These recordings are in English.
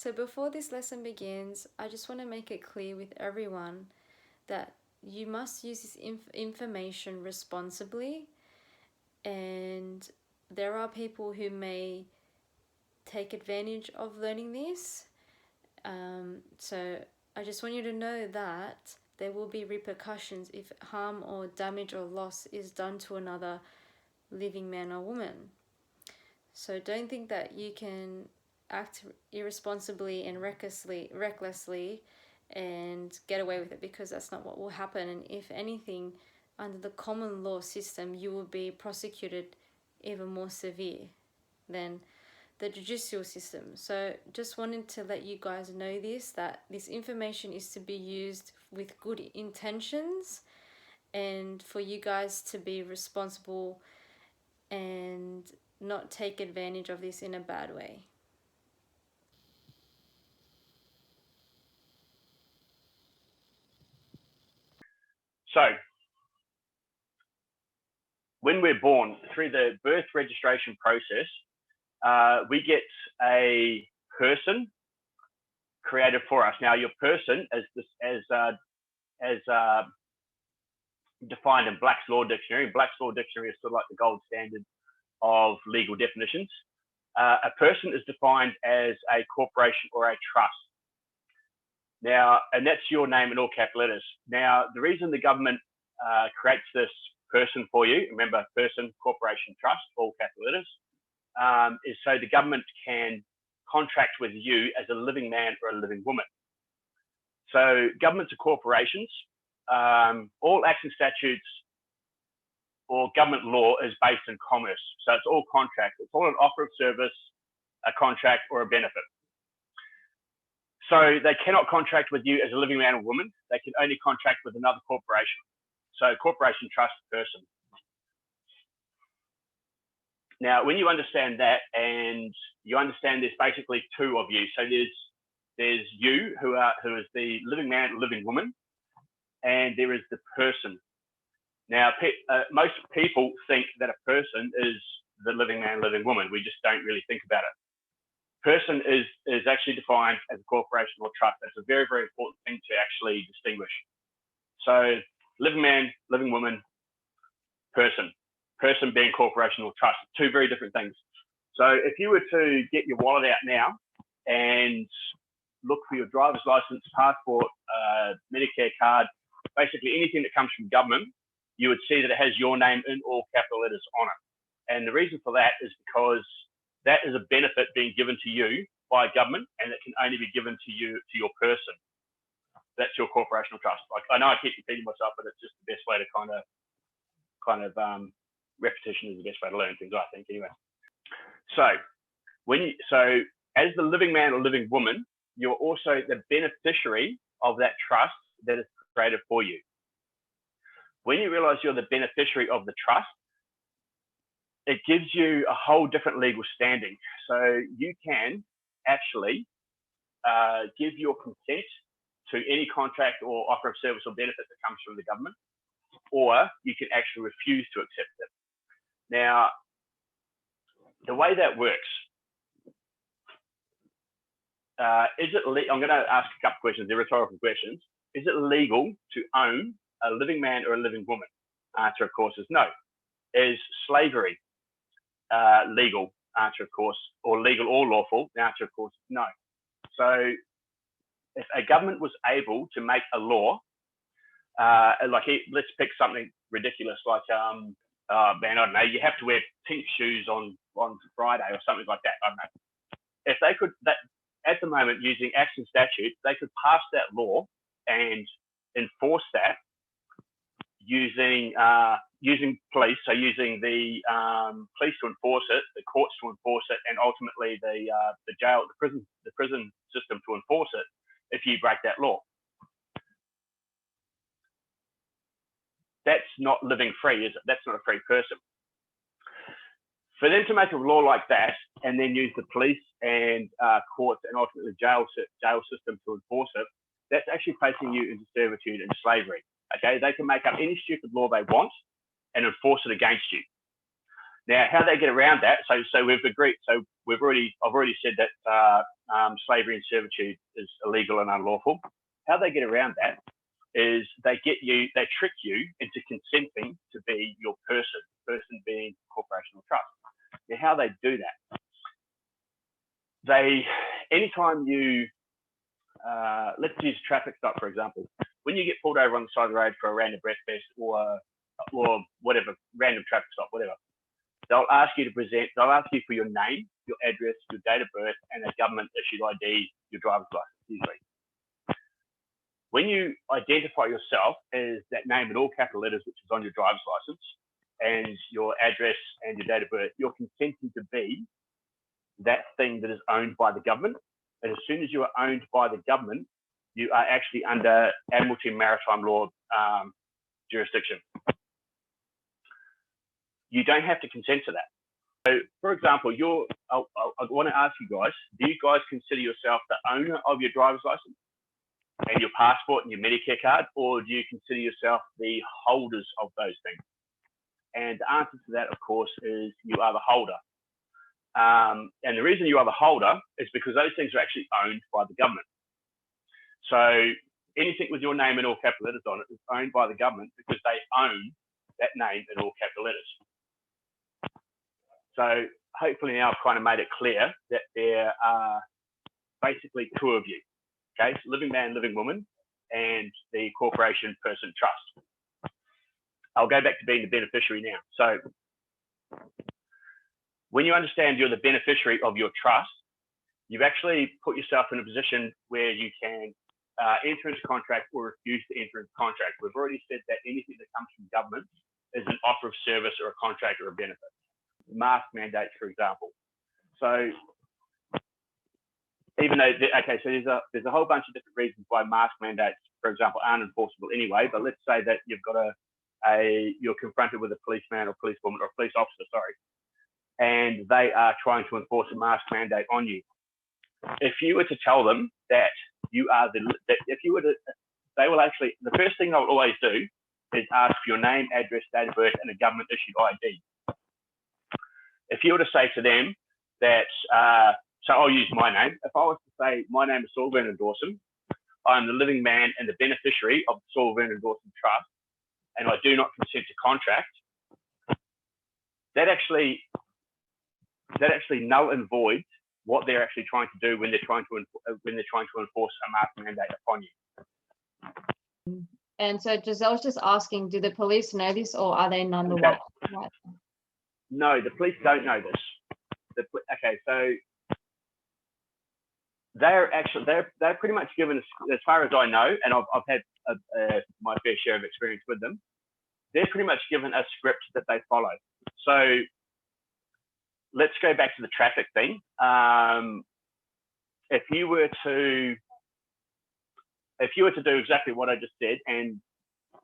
So before this lesson begins, I just want to make it clear with everyone that you must use this information responsibly, and there are people who may take advantage of learning this. So I just want you to know that there will be repercussions if harm or damage or loss is done to another living man or woman. So don't think that you can act irresponsibly and recklessly and get away with it, because that's not what will happen. And if anything, under the common law system, you will be prosecuted even more severe than the judicial system. So just wanted to let you guys know this, that this information is to be used with good intentions and for you guys to be responsible and not take advantage of this in a bad way. So, when we're born, through the birth registration process, we get a person created for us. Now, your person, as defined in Black's Law Dictionary. Black's Law Dictionary is sort of like the gold standard of legal definitions. A person is defined as a corporation or a trust. Now, and that's your name in all capital letters. Now, the reason the government creates this person for you, remember, person, corporation, trust, all capital letters, is so the government can contract with you as a living man or a living woman. So governments are corporations. All acts and statutes or government law is based in commerce. So it's all contract. It's all an offer of service, a contract, or a benefit. So they cannot contract with you as a living man or woman. They can only contract with another corporation. So corporation, trust, person. Now, when you understand that, and you understand there's basically two of you. So there's you who is the living man or living woman, and there is the person. Now, most people think that a person is the living man, living woman. We just don't really think about it. Person is actually defined as a corporation or trust. That's a very, very important thing to actually distinguish. So living man, living woman, person. Person being corporation or trust. Two very different things. So if you were to get your wallet out now and look for your driver's license, passport, Medicare card, basically anything that comes from government, you would see that it has your name in all capital letters on it. And the reason for that is because that is a benefit being given to you by government, and it can only be given to you, to your person. That's your corporational trust. Like, I know I keep repeating myself, but it's just the best way to kind of repetition is the best way to learn things, I think, anyway. So as the living man or living woman, you're also the beneficiary of that trust that is created for you. When you realize you're the beneficiary of the trust, it gives you a whole different legal standing. So you can actually give your consent to any contract or offer of service or benefit that comes from the government, or you can actually refuse to accept it. Now, the way that works, I'm going to ask a couple of questions. They're rhetorical questions. Is it legal to own a living man or a living woman? Answer, of course, is no. Is slavery legal? Answer, of course, or legal or lawful? The answer, of course, is no. So if a government was able to make a law, let's pick something ridiculous like, man, I don't know, you have to wear pink shoes on Friday or something like that. I don't know. If they could, at the moment, using acts and statutes, they could pass that law and enforce that using police, so using the police to enforce it, the courts to enforce it, and ultimately the jail, the prison system to enforce it if you break that law. That's not living free, is it? That's not a free person. For them to make a law like that and then use the police and courts and ultimately the jail system to enforce it, that's actually placing you into servitude and slavery. Okay, they can make up any stupid law they want and enforce it against you. Now, how they get around that? So we've agreed. So I've already said that slavery and servitude is illegal and unlawful. How they get around that is they trick you into consenting to be your person being corporation or trust. Now, how they do that? Anytime you, let's use a traffic stop, for example. When you get pulled over on the side of the road for a random breath test or whatever, random traffic stop, whatever, they'll ask you for your name, your address, your date of birth, and a government issued ID, your driver's license, usually. When you identify yourself as that name in all capital letters, which is on your driver's license, and your address and your date of birth, you're consenting to be that thing that is owned by the government. And as soon as you are owned by the government, you are actually under Admiralty and Maritime Law jurisdiction. You don't have to consent to that. So, for example, I want to ask you guys, do you guys consider yourself the owner of your driver's license and your passport and your Medicare card, or do you consider yourself the holders of those things? And the answer to that, of course, is you are the holder. And the reason you are the holder is because those things are actually owned by the government. So anything with your name in all capital letters on it is owned by the government because they own that name in all capital letters. So hopefully now I've kind of made it clear that there are basically two of you, okay? So living man, living woman, and the corporation person trust. I'll go back to being the beneficiary now. So when you understand you're the beneficiary of your trust, you've actually put yourself in a position where you can enter into contract or refuse to enter into contract. We've already said that anything that comes from government is an offer of service or a contract or a benefit. Mask mandates, for example. So even though, okay, so there's a whole bunch of different reasons why mask mandates, for example, aren't enforceable anyway, but let's say that you've got you're confronted with a policeman or policewoman or a police officer, sorry, and they are trying to enforce a mask mandate on you. If you were to tell them that you are they will actually, the first thing they'll always do is ask for your name, address, date of birth, and a government issued ID. If you were to say to them that, so I'll use my name. If I was to say, my name is Saul Vernon Dawson, I'm the living man and the beneficiary of the Saul Vernon Dawson Trust, and I do not consent to contract, that actually null and void what they're actually trying to do when they're trying to enforce a mask mandate upon you. And so Giselle's just asking, do the police know this, or are they none the wiser? No, the police don't know this. Okay, so they're pretty much given, as far as I know, and I've had my fair share of experience with them. They're pretty much given a script that they follow. So let's go back to the traffic thing. If you were to do exactly what I just said and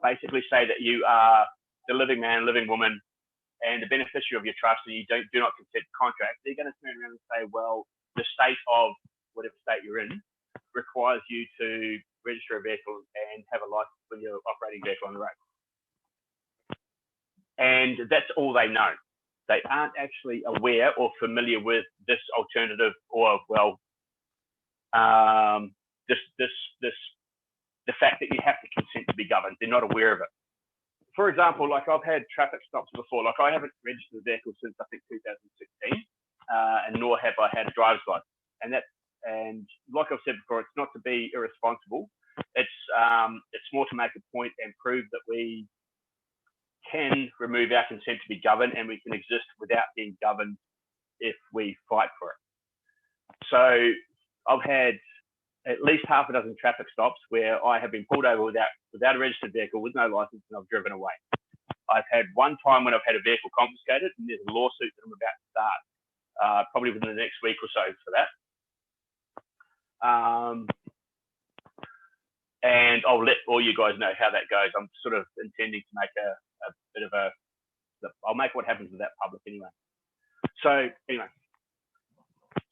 basically say that you are the living man, living woman, and the beneficiary of your trust, and you do not consent to contract, they're going to turn around and say, well, the state of whatever state you're in requires you to register a vehicle and have a license when you're operating a vehicle on the road. And that's all they know. They aren't actually aware or familiar with this alternative, or the fact that you have to consent to be governed. They're not aware of it. For example, like I've had traffic stops before. Like I haven't registered a vehicle since I think 2016, and nor have I had a driver's license. And like I've said before, it's not to be irresponsible. It's more to make a point and prove that we can remove our consent to be governed, and we can exist without being governed if we fight for it. So I've had at least half a dozen traffic stops where I have been pulled over without a registered vehicle, with no license, and I've driven away. I've had one time when I've had a vehicle confiscated, and there's a lawsuit that I'm about to start, probably within the next week or so for that. And I'll let all you guys know how that goes. I'm sort of intending to make a bit of I'll make what happens with that public anyway. So anyway,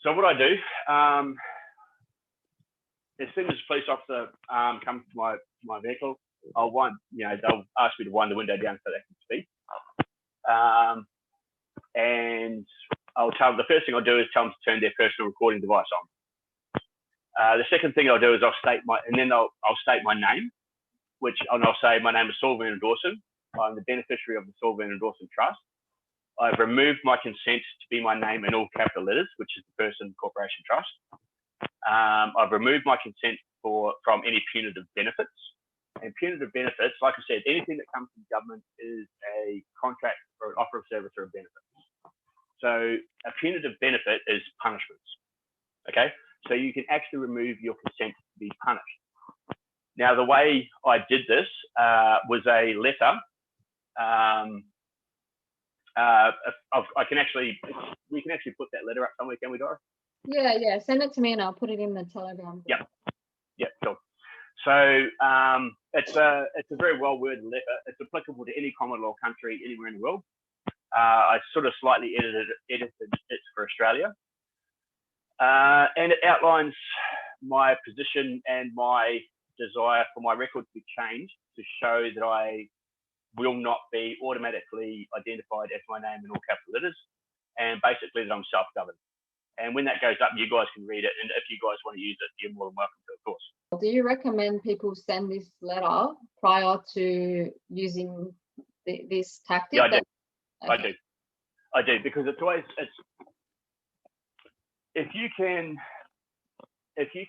so what I do, as soon as a police officer comes to my vehicle, they'll ask me to wind the window down so they can speak. and I'll tell them, the first thing I'll do is tell them to turn their personal recording device on. The second thing I'll do is I'll state my name, and I'll say my name is Saul Dawson. I'm the beneficiary of the Saul Dawson Trust. I've removed my consent to be my name in all capital letters, which is the person corporation trust. I've removed my consent from any punitive benefits. And punitive benefits, like I said, anything that comes from government is a contract or an offer of service or a benefit. So a punitive benefit is punishments. Okay, so you can actually remove your consent to be punished. Now, the way I did this was a letter. We can actually put that letter up somewhere, can we, Dora? Yeah. Send it to me and I'll put it in the Telegram. Yep, cool. So it's a very well worded letter. It's applicable to any common law country anywhere in the world. I sort of slightly edited it for Australia. And it outlines my position and my desire for my record to be changed to show that I will not be automatically identified as my name in all capital letters, and basically that I'm self-governed. And when that goes up, you guys can read it, and if you guys want to use it, you're more than welcome to, of course. Do you recommend people send this letter prior to using this tactic? Yeah, I do, because if you can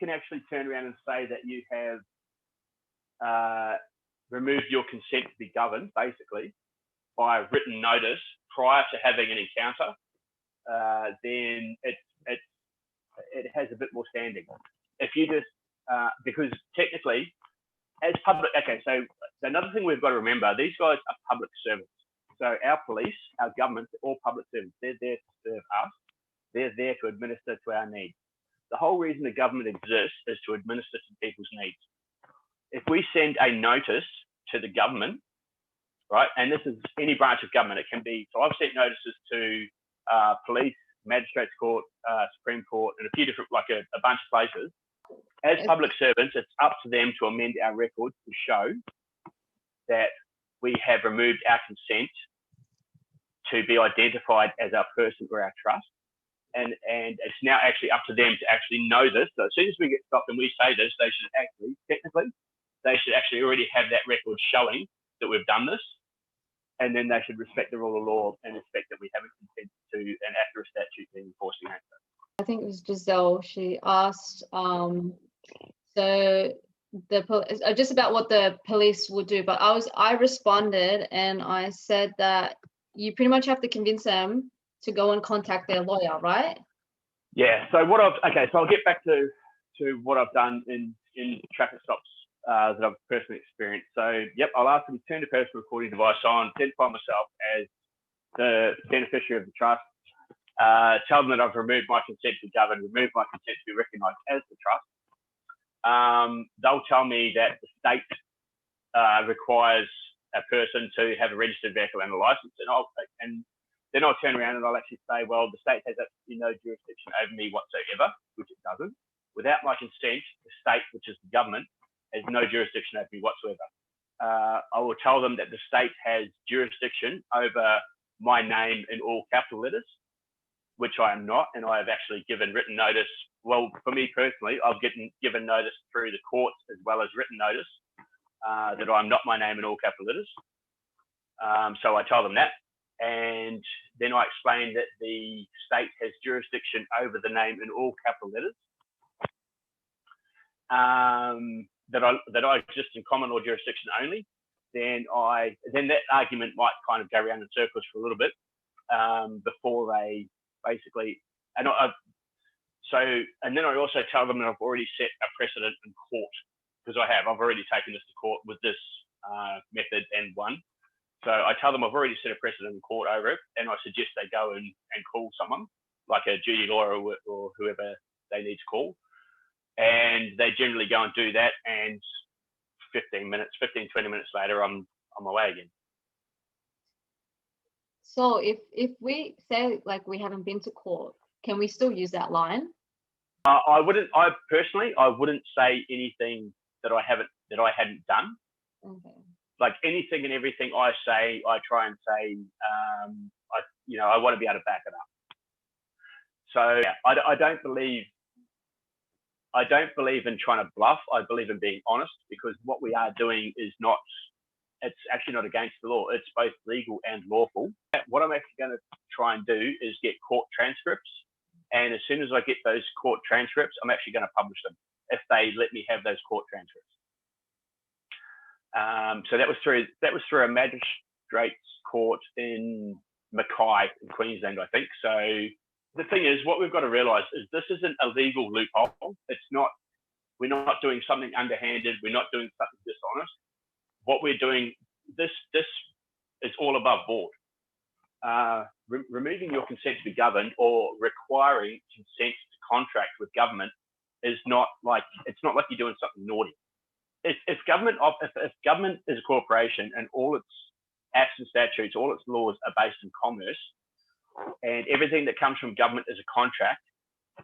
actually turn around and say that you have removed your consent to be governed, basically, by a written notice prior to having an encounter, then it has a bit more standing. If you just, because technically, as public, okay, so another thing we've got to remember, these guys are public servants. So our police, our government, they're all public servants. They're there to serve us. They're there to administer to our needs. The whole reason the government exists is to administer to people's needs. If we send a notice to the government, right, and this is any branch of government, it can be, so I've sent notices to police, magistrates court, Supreme Court, and a few different, like a bunch of places. As public servants, it's up to them to amend our records to show that we have removed our consent to be identified as our person or our trust. And it's now actually up to them to actually know this. So as soon as we get stopped and we say this, they should actually, technically, they should actually already have that record showing that we've done this. And then they should respect the rule of law and respect that we haven't consented to an act or a statute being enforced against us. I think it was Giselle. She asked, so just about what the police would do, but I responded and I said that you pretty much have to convince them to go and contact their lawyer, right? Yeah. So I'll get back to what I've done in traffic stops that I've personally experienced. So, yep, I'll ask them to turn the personal recording device on, identify myself as the beneficiary of the trust, tell them that I've removed my consent to govern, removed my consent to be recognised as the trust. They'll tell me that the state requires a person to have a registered vehicle and a licence, and then I'll turn around and I'll actually say, well, the state has absolutely no jurisdiction over me whatsoever, which it doesn't. Without my consent, the state, which is the government, has no jurisdiction over me whatsoever. I will tell them that the state has jurisdiction over my name in all capital letters, which I am not, and I have actually given written notice. Well, for me personally, I've given notice through the courts as well as written notice that I'm not my name in all capital letters. So I tell them that. And then I explain that the state has jurisdiction over the name in all capital letters. That I exist in common law jurisdiction only. Then that argument might kind of go around in circles for a little bit before they basically. And then I also tell them that I've already set a precedent in court, because I've already taken this to court with this method and won. So I tell them I've already set a precedent in court over it, and I suggest they go and call someone, like a duty lawyer or whoever they need to call. And they generally go and do that, and 20 minutes later, I'm on my way again. So if we say like we haven't been to court, can we still use that line? I personally wouldn't say anything that I hadn't done. Okay. Like anything and everything I say, I try and say, I want to be able to back it up. So yeah, I don't believe in trying to bluff. I believe in being honest, because what we are doing is not, it's actually not against the law. It's both legal and lawful. What I'm actually going to try and do is get court transcripts. And as soon as I get those court transcripts, I'm actually going to publish them if they let me have those court transcripts. So that was through a magistrate's court in Mackay in Queensland, I think. So the thing is, what we've got to realise is this isn't a legal loophole. It's not. We're not doing something underhanded. We're not doing something dishonest. What we're doing, this is all above board. Removing your consent to be governed or requiring consent to contract with government is not like, it's not like you're doing something naughty. If government is a corporation and all its acts and statutes, all its laws are based in commerce, and everything that comes from government is a contract,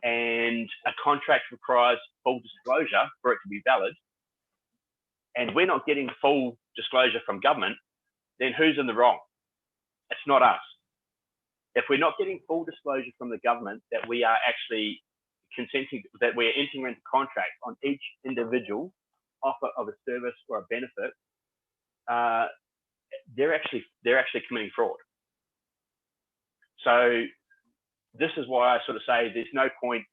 and a contract requires full disclosure for it to be valid, and we're not getting full disclosure from government, then who's in the wrong? It's not us. If we're not getting full disclosure from the government that we are actually consenting, that we're entering into contract on each individual offer of a service or a benefit, they're actually committing fraud. So this is why I sort of say there's no point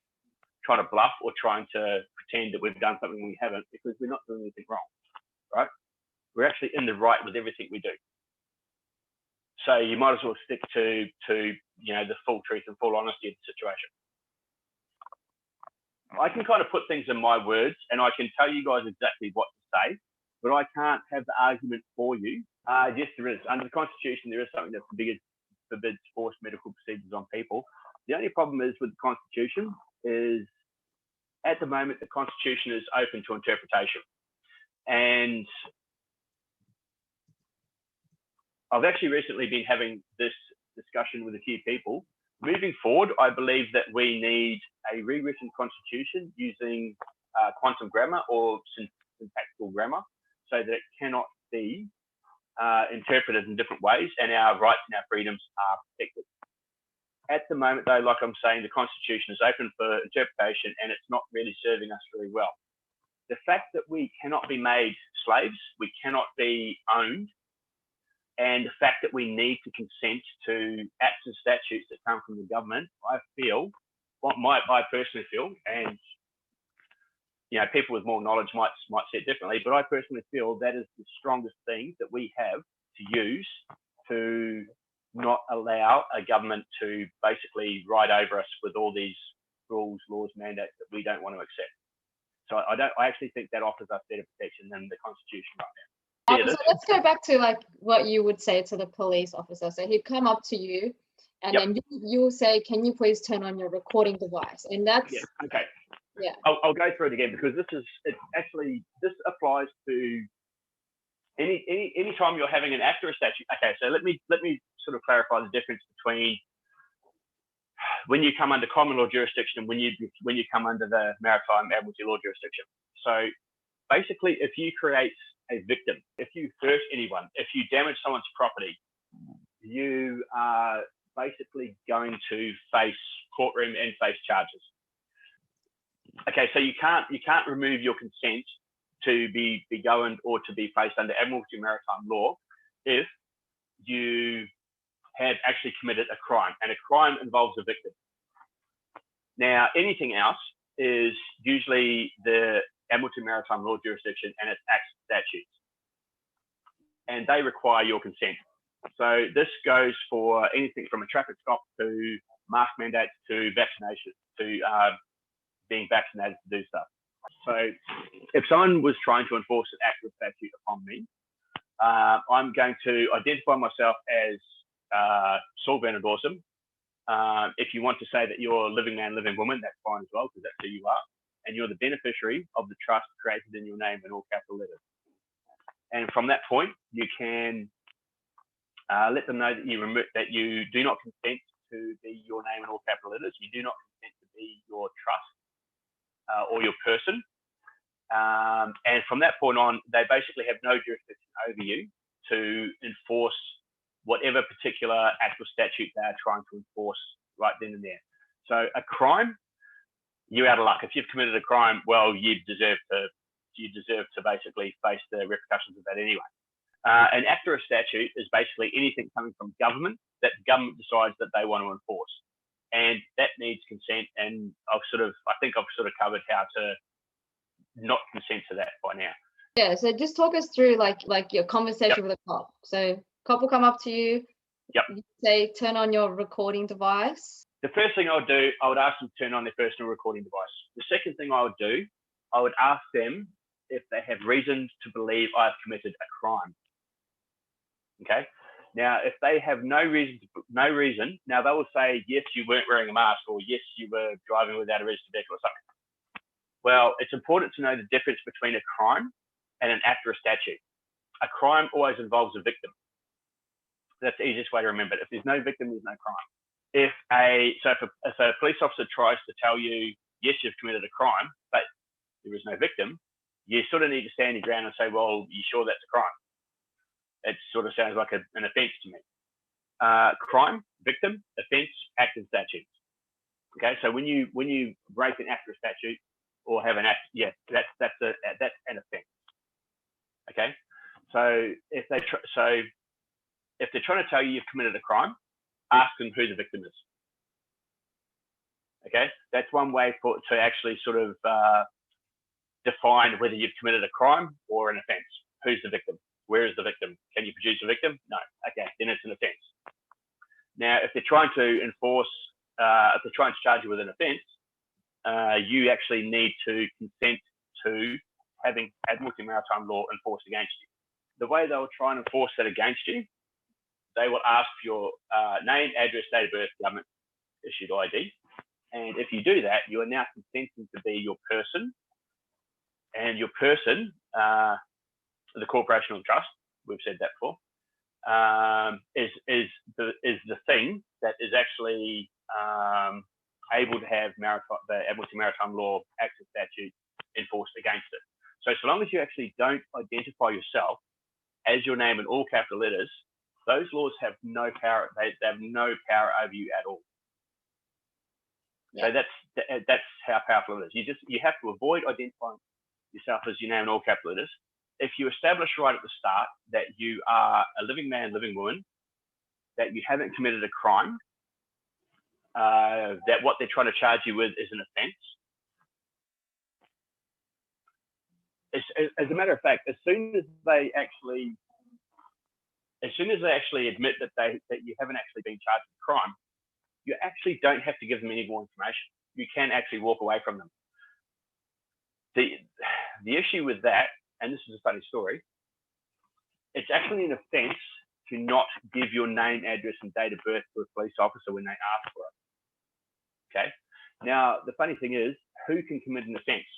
trying to bluff or trying to pretend that we've done something we haven't, because we're not doing anything wrong, right? We're actually in the right with everything we do. So you might as well stick to the full truth and full honesty of the situation. I can kind of put things in my words and I can tell you guys exactly what to say, but I can't have the argument for you. Yes, there is. Under the Constitution, there is something that forbids forced medical procedures on people. The only problem is with the Constitution is at the moment, the Constitution is open to interpretation. And I've actually recently been having this discussion with a few people. Moving forward, I believe that we need a rewritten constitution using quantum grammar or syntactical grammar so that it cannot be interpreted in different ways and our rights and our freedoms are protected. At the moment, though, like I'm saying, the Constitution is open for interpretation and it's not really serving us very well. The fact that we cannot be made slaves, we cannot be owned, and the fact that we need to consent to acts and statutes that come from the government, I personally feel, and people with more knowledge might see it differently, but I personally feel that is the strongest thing that we have to use to not allow a government to basically ride over us with all these rules, laws, mandates that we don't want to accept. So I actually think that offers us better protection than the Constitution right now. So let's go back to like what you would say to the police officer. So he'd come up to you and then you'll say, can you please turn on your recording device? And that's... Yeah, okay. Yeah. I'll go through it again because this applies to any time you're having an act or a statute. Okay, so let me sort of clarify the difference between when you come under common law jurisdiction and when you come under the maritime admiralty law jurisdiction. So basically, if you create a victim, if you hurt anyone, if you damage someone's property, you are basically going to face courtroom and face charges. Okay, so you can't remove your consent to be governed or to be placed under admiralty maritime law if you have actually committed a crime, and a crime involves a victim. Now, anything else is usually the admiralty maritime law jurisdiction and its acts and statutes, and they require your consent. So this goes for anything from a traffic stop to mask mandates to vaccination to being vaccinated to do stuff. So if someone was trying to enforce an act or statute upon me, I'm going to identify myself as Saul Bernard Awesome. If you want to say that you're a living man, living woman, that's fine as well, because that's who you are. And you're the beneficiary of the trust created in your name in all capital letters. And from that point, you can let them know that you do not consent to be your name in all capital letters. You do not consent to be your trust or your person. And from that point on, they basically have no jurisdiction over you to enforce whatever particular act or statute they are trying to enforce right then and there. So a crime, you're out of luck. If you've committed a crime, well, you deserve to basically face the repercussions of that anyway. An act or a statute is basically anything coming from government that the government decides that they want to enforce, and that needs consent. And I think I've sort of covered how to not consent to that by now. Yeah, so just talk us through like your conversation with a cop. So cop will come up to you. Yep. You say turn on your recording device. The first thing I would do, I would ask them to turn on their personal recording device. The second thing I would do, I would ask them if they have reasons to believe I've committed a crime. Okay. Now, if they have no reason, now they will say, yes, you weren't wearing a mask, or yes, you were driving without a registered vehicle or something. Well, it's important to know the difference between a crime and an act or a statute. A crime always involves a victim. That's the easiest way to remember it. If there's no victim, there's no crime. If a police officer tries to tell you, yes, you've committed a crime, but there is no victim, you sort of need to stand your ground and say, well, you sure that's a crime? It sort of sounds like an offence to me. Crime, victim, offence, act and statute. Okay, so when you break an act or a statute or have an act, yeah, that's an offence. Okay, so if they're trying to tell you you've committed a crime, ask them who the victim is. Okay, that's one way to actually sort of define whether you've committed a crime or an offence. Who's the victim? Where is the victim? Can you produce a victim? No. Okay, then it's an offence. Now, if they're trying to charge you with an offence, you actually need to consent to having Admiralty Maritime law enforced against you. The way they will try and enforce that against you, they will ask for your name, address, date of birth, government issued ID. And if you do that, you are now consenting to be your person. And your person, the corporation or trust, we've said that before, is the thing that is actually able to have the Admiralty Maritime Law Act and Statute enforced against it. So long as you actually don't identify yourself as your name in all capital letters, those laws have no power. They have no power over you at all. Yeah. So that's how powerful it is. You have to avoid identifying yourself as your name in all capital letters. If you establish right at the start that you are a living man, living woman, that you haven't committed a crime, that what they're trying to charge you with is an offence. As a matter of fact, as soon as they actually admit that you haven't actually been charged with a crime, you actually don't have to give them any more information. You can actually walk away from them. The issue with that, and this is a funny story, it's actually an offence to not give your name, address, and date of birth to a police officer when they ask for it. Okay. Now, the funny thing is, who can commit an offence?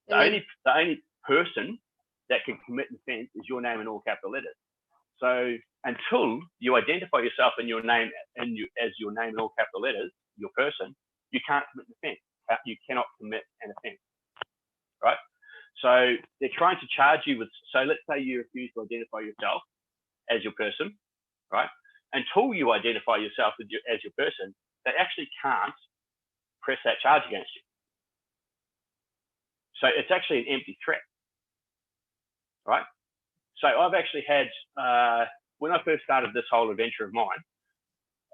The only person that can commit an offence is your name in all capital letters. So until you identify yourself in your name as your name in all capital letters, your person, you can't commit an offence. You cannot commit an offence, right? So they're trying to charge you with. So let's say you refuse to identify yourself as your person, right? Until you identify yourself as your person, they actually can't press that charge against you. So it's actually an empty threat, right? So I've actually had, when I first started this whole adventure of mine,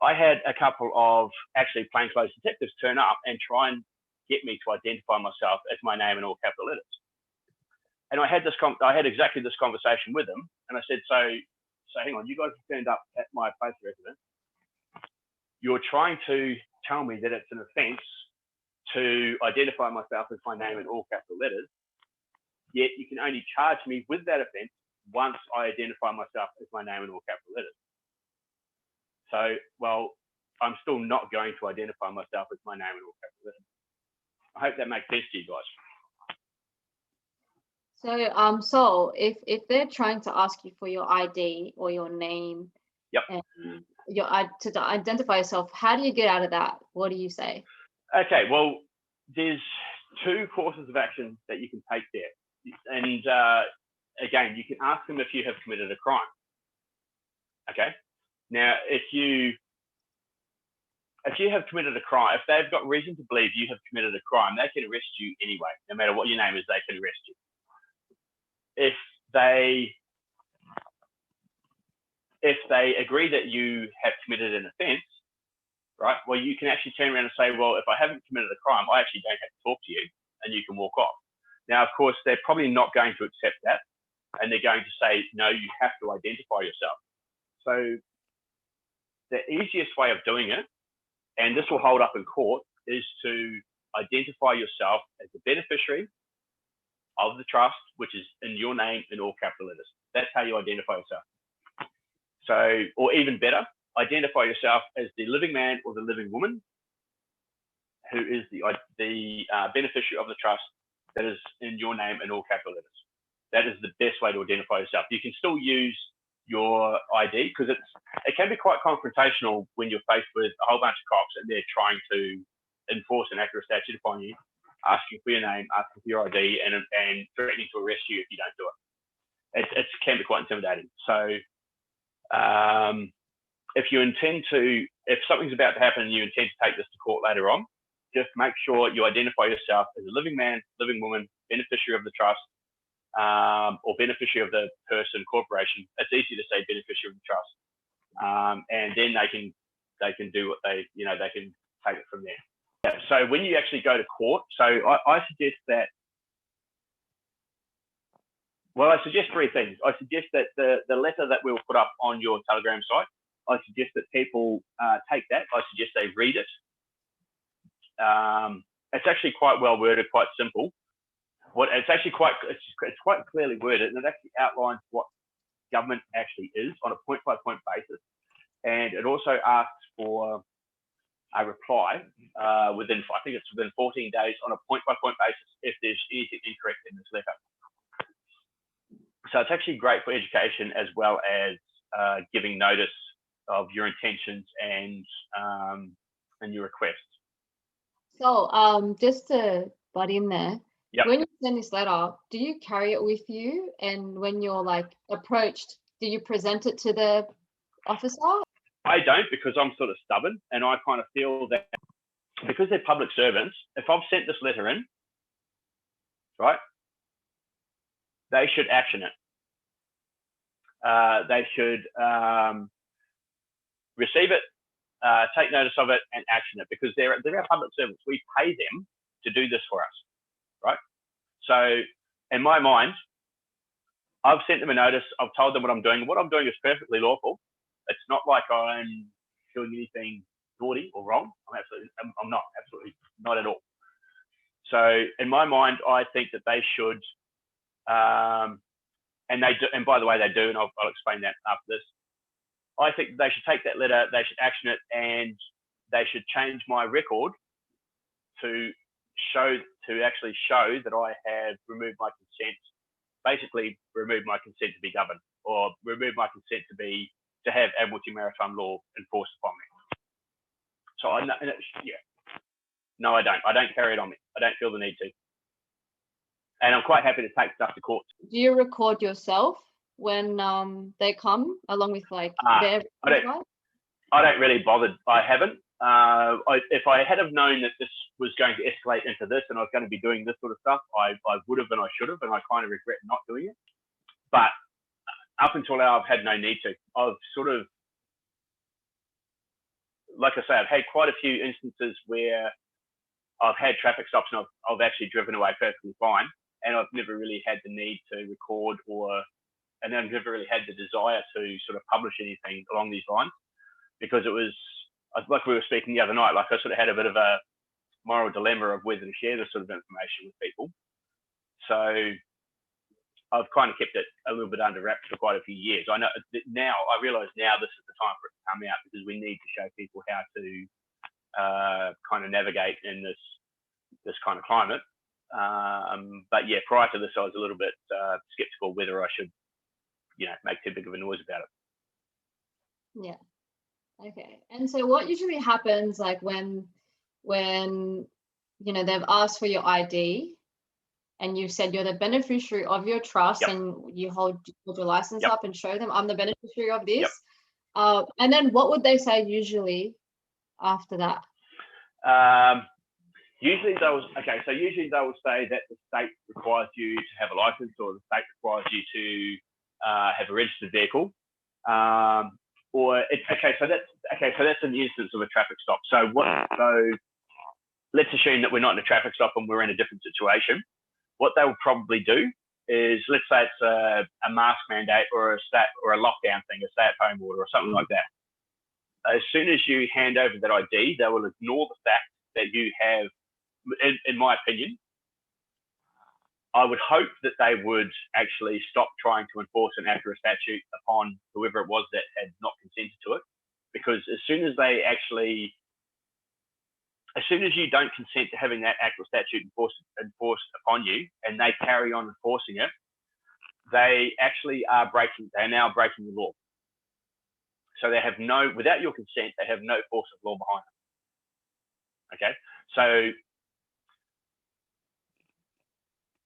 I had a couple of actually plainclothes detectives turn up and try and get me to identify myself as my name in all capital letters. And I had exactly this conversation with them, and I said, so hang on, you guys have turned up at my place of residence. You're trying to tell me that it's an offence to identify myself as my name in all capital letters, yet you can only charge me with that offence once I identify myself as my name in all capital letters. So, well, I'm still not going to identify myself as my name in all capital letters. I hope that makes sense to you guys. So, Saul, if they're trying to ask you for your ID or your name, yep, and to identify yourself, how do you get out of that? What do you say? Okay, well, there's two courses of action that you can take there, and again, you can ask them if you have committed a crime. Okay. Now, if you have committed a crime, if they've got reason to believe you have committed a crime, they can arrest you anyway. No matter what your name is, they can arrest you. If they agree that you have committed an offence, right? Well, you can actually turn around and say, well, if I haven't committed a crime, I actually don't have to talk to you, and you can walk off. Now, of course, they're probably not going to accept that, and they're going to say, no, you have to identify yourself. So the easiest way of doing it, and this will hold up in court, is to identify yourself as the beneficiary of the trust, which is in your name in all capital letters. That's how you identify yourself. So, or even better, identify yourself as the living man or the living woman who is the beneficiary of the trust that is in your name in all capital letters. That is the best way to identify yourself. You can still use your ID because it can be quite confrontational when you're faced with a whole bunch of cops and they're trying to enforce an accurate statute upon you, asking for your name, asking for your ID, and threatening to arrest you if you don't do it. It can be quite intimidating. So if something's about to happen and you intend to take this to court later on, just make sure you identify yourself as a living man, living woman, beneficiary of the trust, or beneficiary of the person, corporation. It's easy to say beneficiary of the trust, and then they can do what they can take it from there. Yeah, so when you actually go to court, so I suggest that. Well, I suggest three things. I suggest that the letter that we'll put up on your Telegram site, I suggest that people take that. I suggest they read it. It's actually quite well worded, quite simple. It's quite clearly worded, and it actually outlines what government actually is on a point-by-point basis. And it also asks for a reply within 14 days on a point-by-point basis if there's anything incorrect in this letter. So it's actually great for education as well as giving notice of your intentions and your requests. So just to butt in there, yep. When you send this letter, do you carry it with you? And when you're like approached, do you present it to the officer? I don't, because I'm sort of stubborn, and I kind of feel that because they're public servants, if I've sent this letter in, right, they should action it. They should receive it, take notice of it, and action it, because they're our public servants. We pay them to do this for us, right? So in my mind, I've sent them a notice. I've told them what I'm doing. What I'm doing is perfectly lawful. It's not like I'm doing anything naughty or wrong. I'm not, absolutely not at all. So in my mind, I think that they should, and they do, and by the way, they do, and I'll explain that after this. I think they should take that letter, they should action it, and they should change my record to actually show that I have removed my consent, basically removed my consent to be governed, or removed my consent to have Admiralty Maritime Law enforced upon me. So no, I don't. I don't carry it on me. I don't feel the need to. And I'm quite happy to take stuff to court. Do you record yourself when they come along with like their advice? I don't really bother. I haven't. If I had have known that this was going to escalate into this and I was going to be doing this sort of stuff, I would have and I should have, and I kind of regret not doing it. But up until now, I've had no need to. I've sort of, like I say, I've had quite a few instances where I've had traffic stops and I've actually driven away perfectly fine, and I've never really had the need to record and I've never really had the desire to sort of publish anything along these lines, because it was, like we were speaking the other night, like I sort of had a bit of a moral dilemma of whether to share this sort of information with people. So I've kind of kept it a little bit under wraps for quite a few years. I know now, I realise now this is the time for it to come out, because we need to show people how to kind of navigate in this kind of climate. But yeah, prior to this, I was a little bit skeptical whether I should, make too big of a noise about it. Yeah. Okay. And so what usually happens, like when they've asked for your ID and you've said you're the beneficiary of your trust, yep. and you hold your license yep. up and show them, I'm the beneficiary of this. Yep. And then what would they say usually after that? Usually usually they will say that the state requires you to have a license, or the state requires you to have a registered vehicle. So that's an instance of a traffic stop. So let's assume that we're not in a traffic stop and we're in a different situation. What they will probably do is, let's say it's a mask mandate or a lockdown thing, a stay-at-home order or something like that. As soon as you hand over that ID, they will ignore the fact that you have, in my opinion, I would hope that they would actually stop trying to enforce an ACRA statute upon whoever it was that had not consented to it. Because as soon as you don't consent to having that ACRA statute enforced upon you, and they carry on enforcing it, they actually they're now breaking the law. So they have without your consent, they have no force of law behind them. Okay, so,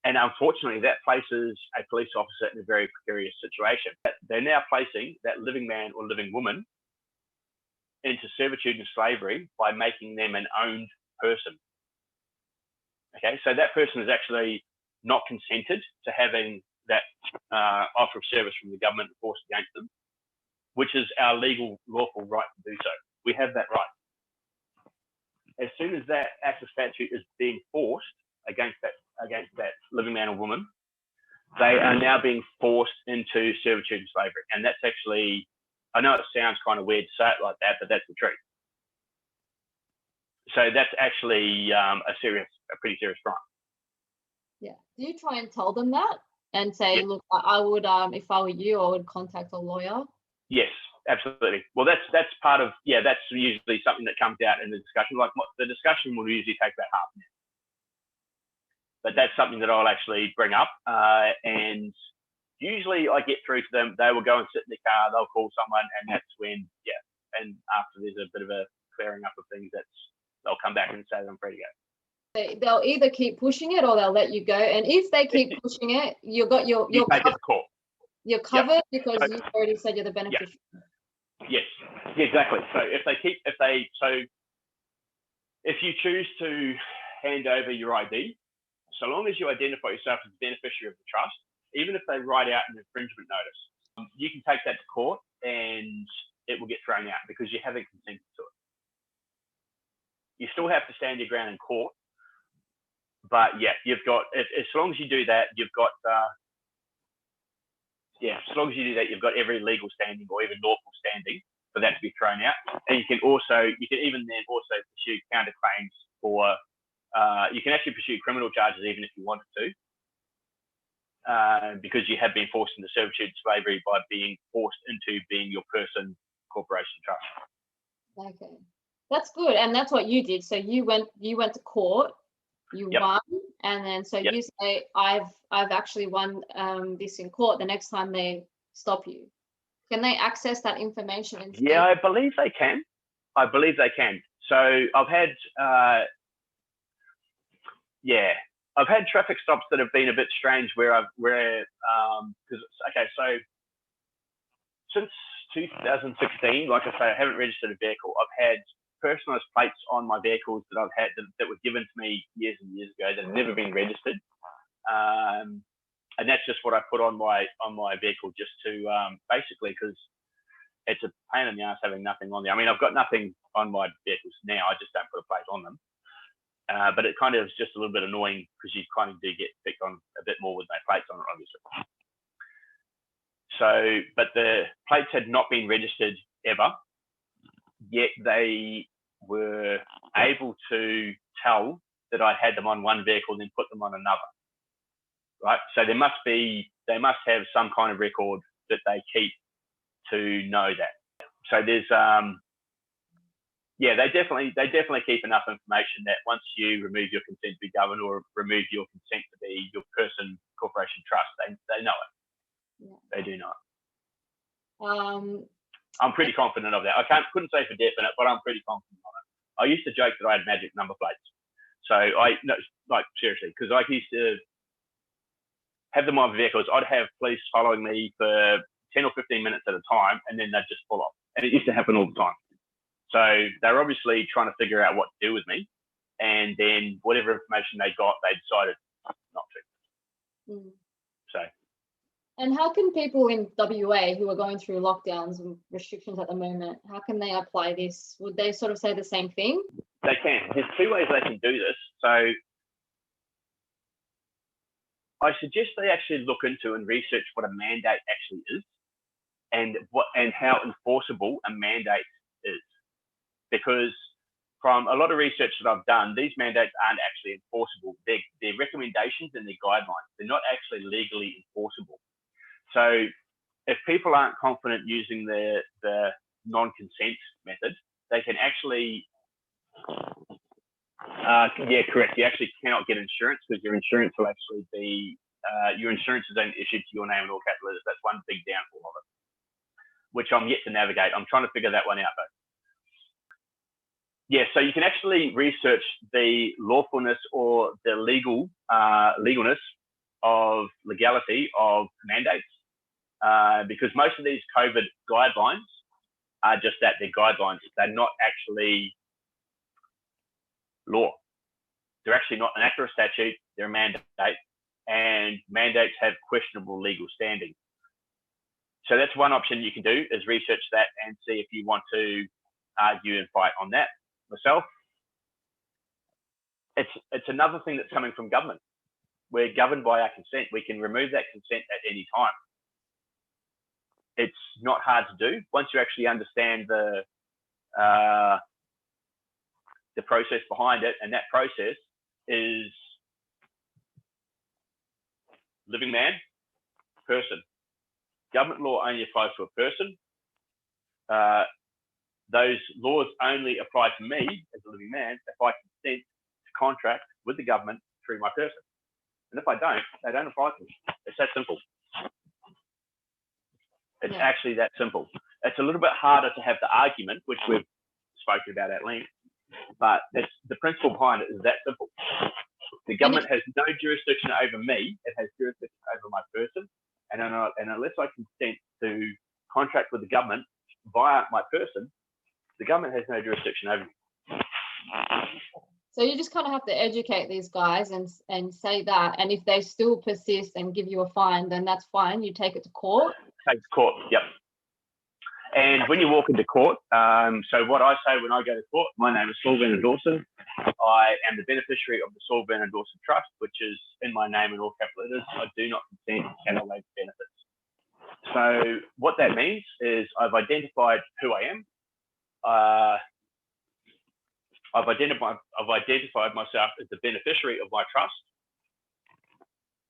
and unfortunately, that places a police officer in a very precarious situation. They're now placing that living man or living woman into servitude and slavery by making them an owned person. Okay, so that person is actually not consented to having that offer of service from the government enforced against them, which is our legal, lawful right to do so. We have that right. As soon as that act of statute is being forced against that living man or woman, they are now being forced into servitude and slavery. And that's actually, I know it sounds kind of weird to say it like that, but that's the truth. So that's actually a pretty serious crime. Yeah. Do you try and tell them that and say, Yes. Look, I would, if I were you, I would contact a lawyer? Yes, absolutely. Well, that's part of, that's usually something that comes out in the discussion. Like, the discussion will usually take about half an hour. But that's something that I'll actually bring up. And usually I get through to them. They will go and sit in the car. They'll call someone, and that's when, and after there's a bit of a clearing up of things, they'll come back and say I'm free to go. They'll either keep pushing it or they'll let you go. And if they keep pushing it, you're take it to court. You're covered because you've already said you're the beneficiary. Yes, exactly. So if you choose to hand over your ID, so long as you identify yourself as the beneficiary of the trust, even if they write out an infringement notice, you can take that to court and it will get thrown out because you haven't consented to it. You still have to stand your ground in court, but you've got, as long as you do that, you've got as long as you do that, you've got every legal standing or even lawful standing for that to be thrown out. And you can even then also pursue counterclaims for, you can actually pursue criminal charges even if you wanted to, because you have been forced into servitude and slavery by being forced into being your person, corporation, trust. Okay, that's good, and that's what you did. So you went to court, you won, and then you say I've actually won this in court. The next time they stop you, can they access that information instead? Yeah, I believe they can. So I've had I've had traffic stops that have been a bit strange so since 2016, like I say, I haven't registered a vehicle. I've had personalised plates on my vehicles that I've had that were given to me years and years ago that have never been registered, and that's just what I put on my vehicle, just to basically, because it's a pain in the ass having nothing on there. I mean, I've got nothing on my vehicles now. I just don't put a plate on them. But it kind of is just a little bit annoying because you kind of do get picked on a bit more with no plates on it, obviously. So, but the plates had not been registered ever, yet they were able to tell that I had them on one vehicle and then put them on another. Right? So they must have some kind of record that they keep to know that. So there's they definitely keep enough information that once you remove your consent to be governed or remove your consent to be your person, corporation, trust, they know it. Yeah. They do know it. I'm pretty confident of that. Couldn't say for definite, but I'm pretty confident on it. I used to joke that I had magic number plates. So seriously, because I used to have them on vehicles. I'd have police following me for 10 or 15 minutes at a time, and then they'd just pull off. And it used to happen all the time. So they're obviously trying to figure out what to do with me. And then whatever information they got, they decided not to. So. And how can people in WA who are going through lockdowns and restrictions at the moment, how can they apply this? Would they sort of say the same thing? They can. There's two ways they can do this. So I suggest they actually look into and research what a mandate actually is and how enforceable a mandate is. Because from a lot of research that I've done, these mandates aren't actually enforceable. They're recommendations and they're guidelines. They're not actually legally enforceable. So if people aren't confident using the non-consent method, they can actually, yeah, correct. You actually cannot get insurance because your insurance will actually be, your insurance is only issued to your name in all capital letters. That's one big downfall of it, which I'm yet to navigate. I'm trying to figure that one out though. Yeah, so you can actually research the lawfulness or the legalness of legality of mandates. Because most of these COVID guidelines are just that, they're guidelines. They're not actually law. They're actually not an act or a statute, they're a mandate, and mandates have questionable legal standing. So that's one option you can do, is research that and see if you want to argue and fight on that. Myself, it's another thing that's coming from government. We're governed by our consent. We can remove that consent at any time. It's not hard to do once you actually understand the process behind it, and that process is living man, person. Government law only applies to a person. Those laws only apply to me as a living man if I consent to contract with the government through my person. And if I don't, they don't apply to me. It's that simple. It's actually that simple. It's a little bit harder to have the argument, which we've spoken about at length, but the principle behind it is that simple. The government has no jurisdiction over me. It has jurisdiction over my person. And unless I consent to contract with the government via my person, the government has no jurisdiction over me. So you just kind of have to educate these guys and say that. And if they still persist and give you a fine, then that's fine. You take it to court. Take it to court, yep. And when you walk into court, so what I say when I go to court, my name is Saul Dawson. I am the beneficiary of the Saul Dawson Trust, which is in my name in all capital letters. I do not consent and cannot waive benefits. So what that means is I've identified who I am. I've identified myself as the beneficiary of my trust.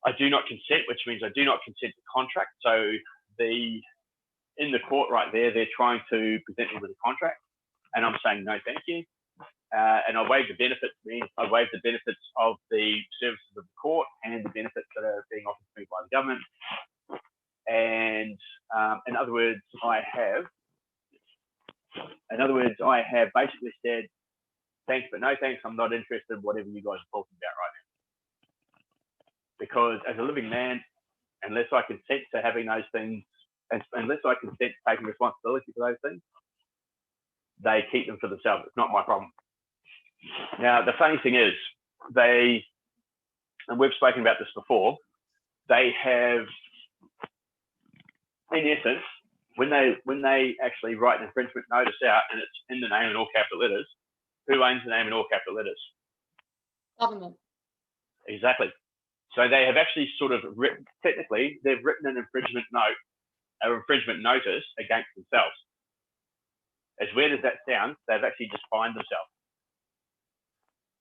I do not consent, which means I do not consent to contract. So in the court right there, they're trying to present me with a contract, and I'm saying no, thank you. And I waive the benefits. I waive the benefits of the services of the court and the benefits that are being offered to me by the government. And in other words, I have basically said, thanks, but no thanks. I'm not interested in whatever you guys are talking about right now. Because as a living man, unless I consent to having those things, unless I consent to taking responsibility for those things, they keep them for themselves. It's not my problem. Now, the funny thing is, and we've spoken about this before, they have, in essence, when they actually write an infringement notice out and it's in the name in all capital letters, who owns the name in all capital letters? Government. Exactly. So they have actually sort of written, technically, they've written an infringement notice against themselves. As weird as that sounds, they've actually just fined themselves.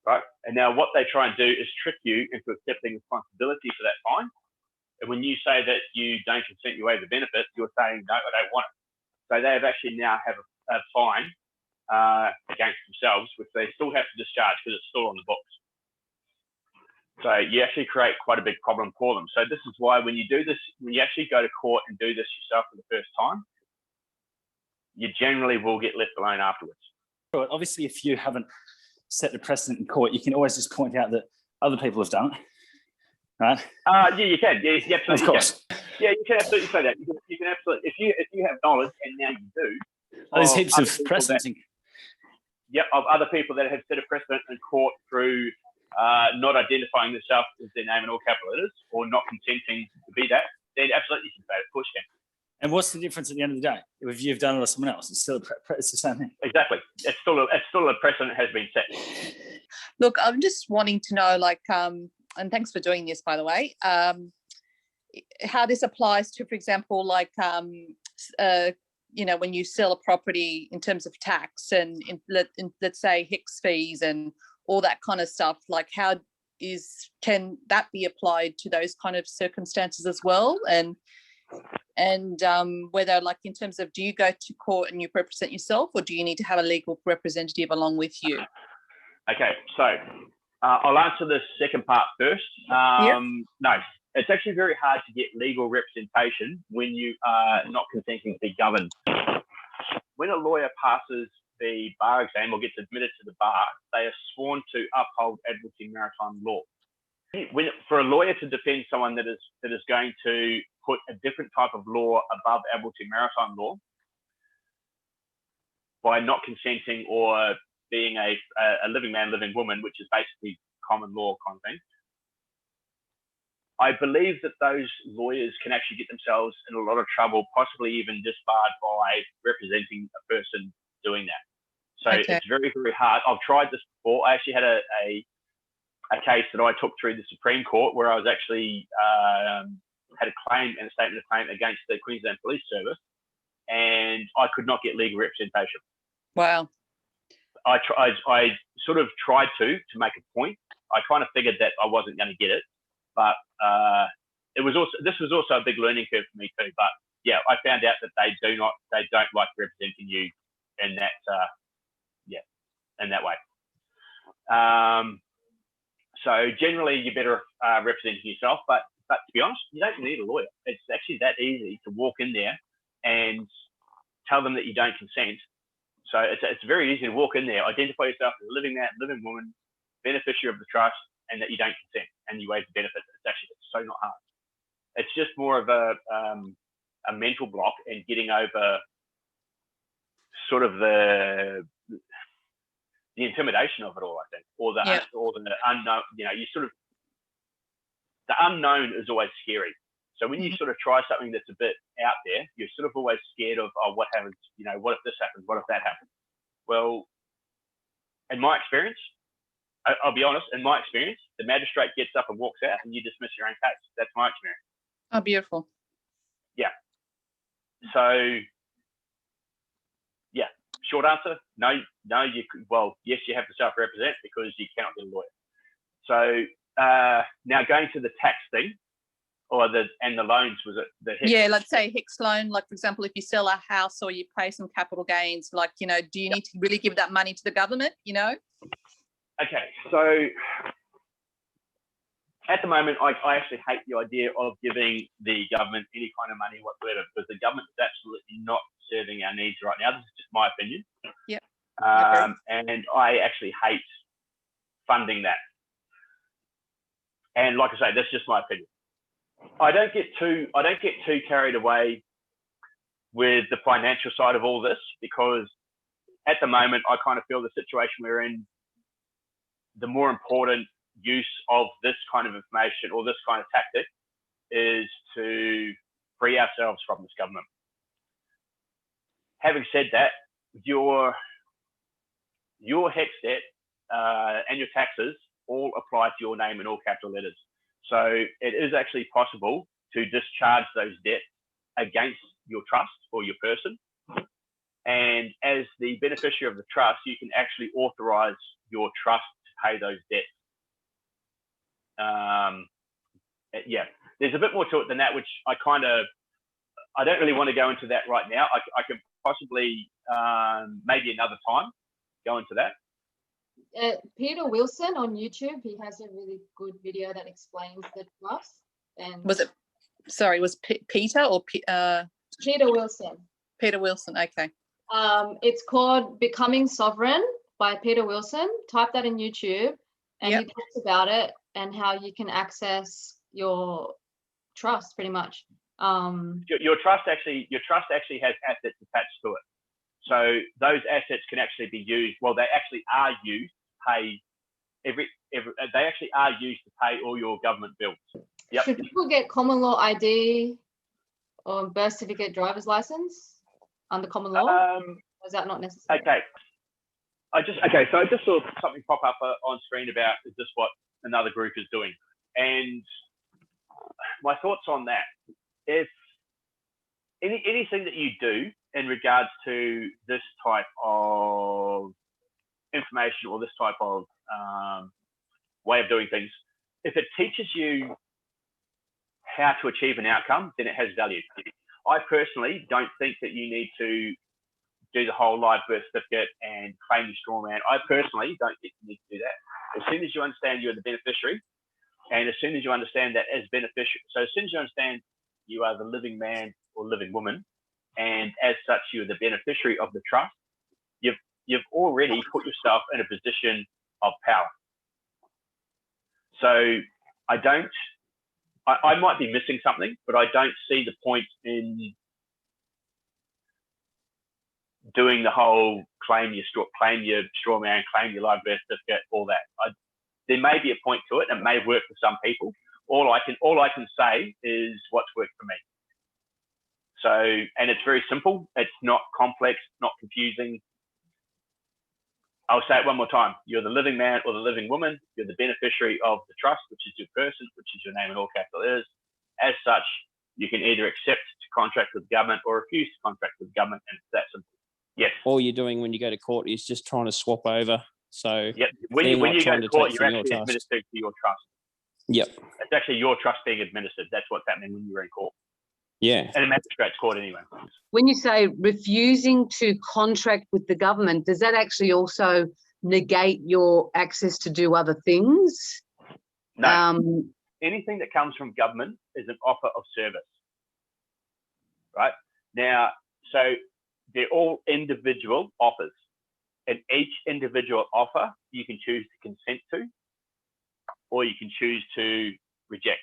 Right? And now what they try and do is trick you into accepting responsibility for that fine. And when you say that you don't consent, you waive the benefit, you're saying, no, I don't want it. So they have actually now have a fine against themselves, which they still have to discharge because it's still on the books. So you actually create quite a big problem for them. So this is why when you do this, when you actually go to court and do this yourself for the first time, you generally will get left alone afterwards. Obviously, if you haven't set the precedent in court, you can always just point out that other people have done it, right? Yeah, you can. Yeah, you absolutely of course. can. Yeah, you can absolutely say that. You can absolutely, if you have knowledge, and now you do, There's of heaps other of people precedents. of other people that have set a precedent in court through not identifying themselves as their name in all capital letters or not consenting to be that, then absolutely you can say it, of course you can. And what's the difference at the end of the day? If you've done it or someone else, it's still it's the same thing. Exactly. It's still a precedent has been set. Look, I'm just wanting to know, like, and thanks for doing this, by the way, how this applies to, for example, like, you know, when you sell a property in terms of tax and let's say HICS fees and all that kind of stuff, like can that be applied to those kind of circumstances as well? And whether, like, in terms of, do you go to court and you represent yourself, or do you need to have a legal representative along with you? Okay, so I'll answer the second part first. No, it's actually very hard to get legal representation when you are not consenting to be governed. When a lawyer passes the bar exam or gets admitted to the bar, they are sworn to uphold admiralty maritime law. For a lawyer to defend someone that is going to put a different type of law above admiralty maritime law by not consenting or being a living man, living woman, which is basically common law kind of thing, I believe that those lawyers can actually get themselves in a lot of trouble, possibly even disbarred by representing a person doing that. So It's very, very hard. I've tried this before. I actually had a case that I took through the Supreme Court where I was actually had a claim and a statement of claim against the Queensland Police Service, and I could not get legal representation. Wow. I sort of tried to make a point. I kind of figured that I wasn't going to get it, but this was also a big learning curve for me too. But yeah, I found out that they don't like representing you in that in that way. So generally, you're better representing yourself. But to be honest, you don't need a lawyer. It's actually that easy to walk in there and tell them that you don't consent. So it's very easy to walk in there, identify yourself as a living man, living woman, beneficiary of the trust, and that you don't consent and you waive the benefits. It's so not hard. It's just more of a mental block and getting over sort of the intimidation of it all, I think, or the unknown. You know, the unknown is always scary. So when you sort of try something that's a bit out there, you're sort of always scared of, what happens? You know, what if this happens? What if that happens? Well, in my experience, I'll be honest, in my experience, the magistrate gets up and walks out and you dismiss your own case. That's my experience. Oh, beautiful. Yeah. So, yeah, short answer, no, yes, you have to self-represent because you cannot get a lawyer. So now going to the tax thing, and the loans, was it the HICS? Yeah, let's say HICS loan, like, for example, if you sell a house or you pay some capital gains, like, you know, do you need to really give that money to the government, you know? Okay, so at the moment, I actually hate the idea of giving the government any kind of money whatsoever, because the government is absolutely not serving our needs right now. This is just my opinion. Yep. And I actually hate funding that. And like I say, that's just my opinion. I don't get too carried away with the financial side of all this, because at the moment I kind of feel the situation we're in, the more important use of this kind of information or this kind of tactic is to free ourselves from this government. Having said that, your HECS debt and your taxes all apply to your name in all capital letters. So it is actually possible to discharge those debts against your trust or your person. And as the beneficiary of the trust, you can actually authorize your trust to pay those debts. Yeah, there's a bit more to it than that, which I don't really want to go into that right now. I can possibly maybe another time go into that. Peter Wilson on YouTube, he has a really good video that explains the trust. And Was Peter or Peter Wilson? Peter Wilson, okay. It's called Becoming Sovereign by Peter Wilson. Type that in YouTube, and he talks about it and how you can access your trust, pretty much. Your trust actually has assets attached to it. So those assets can actually be used. Well, they actually are used to pay they actually are used to pay all your government bills. Yep. Should people get common law ID or birth certificate, driver's license under common law? Or is that not necessary? Okay. So I just saw something pop up on screen about is this what another group is doing, and my thoughts on that. If anything that you do in regards to this type of information or this type of way of doing things, if it teaches you how to achieve an outcome, then it has value. I personally don't think that you need to do the whole live birth certificate and claim your straw man. I personally don't think you need to do that. As soon as you understand you're the beneficiary, and as soon as you understand that as beneficiary, so as soon as you understand you are the living man or living woman, and as such you're the beneficiary of the trust, you've already put yourself in a position of power. So I might be missing something, but I don't see the point in doing the whole claim your straw man, claim your live birth certificate, all that. There may be a point to it, and it may work for some people. All I can say is what's worked for me. So, and it's very simple. It's not complex, not confusing. I'll say it one more time. You're the living man or the living woman. You're the beneficiary of the trust, which is your person, which is your name in all capital letters. As such, you can either accept to contract with government or refuse to contract with government, and it's that simple. Yes. All you're doing when you go to court is just trying to swap over. So yep. When you go to court, you're actually administered to your trust. Yep. It's actually your trust being administered. That's what's happening when you're in court. Yeah. And a magistrate's court anyway. When you say refusing to contract with the government, does that actually also negate your access to do other things? No. Anything that comes from government is an offer of service. Right? Now, so they're all individual offers. And each individual offer you can choose to consent to, or you can choose to reject.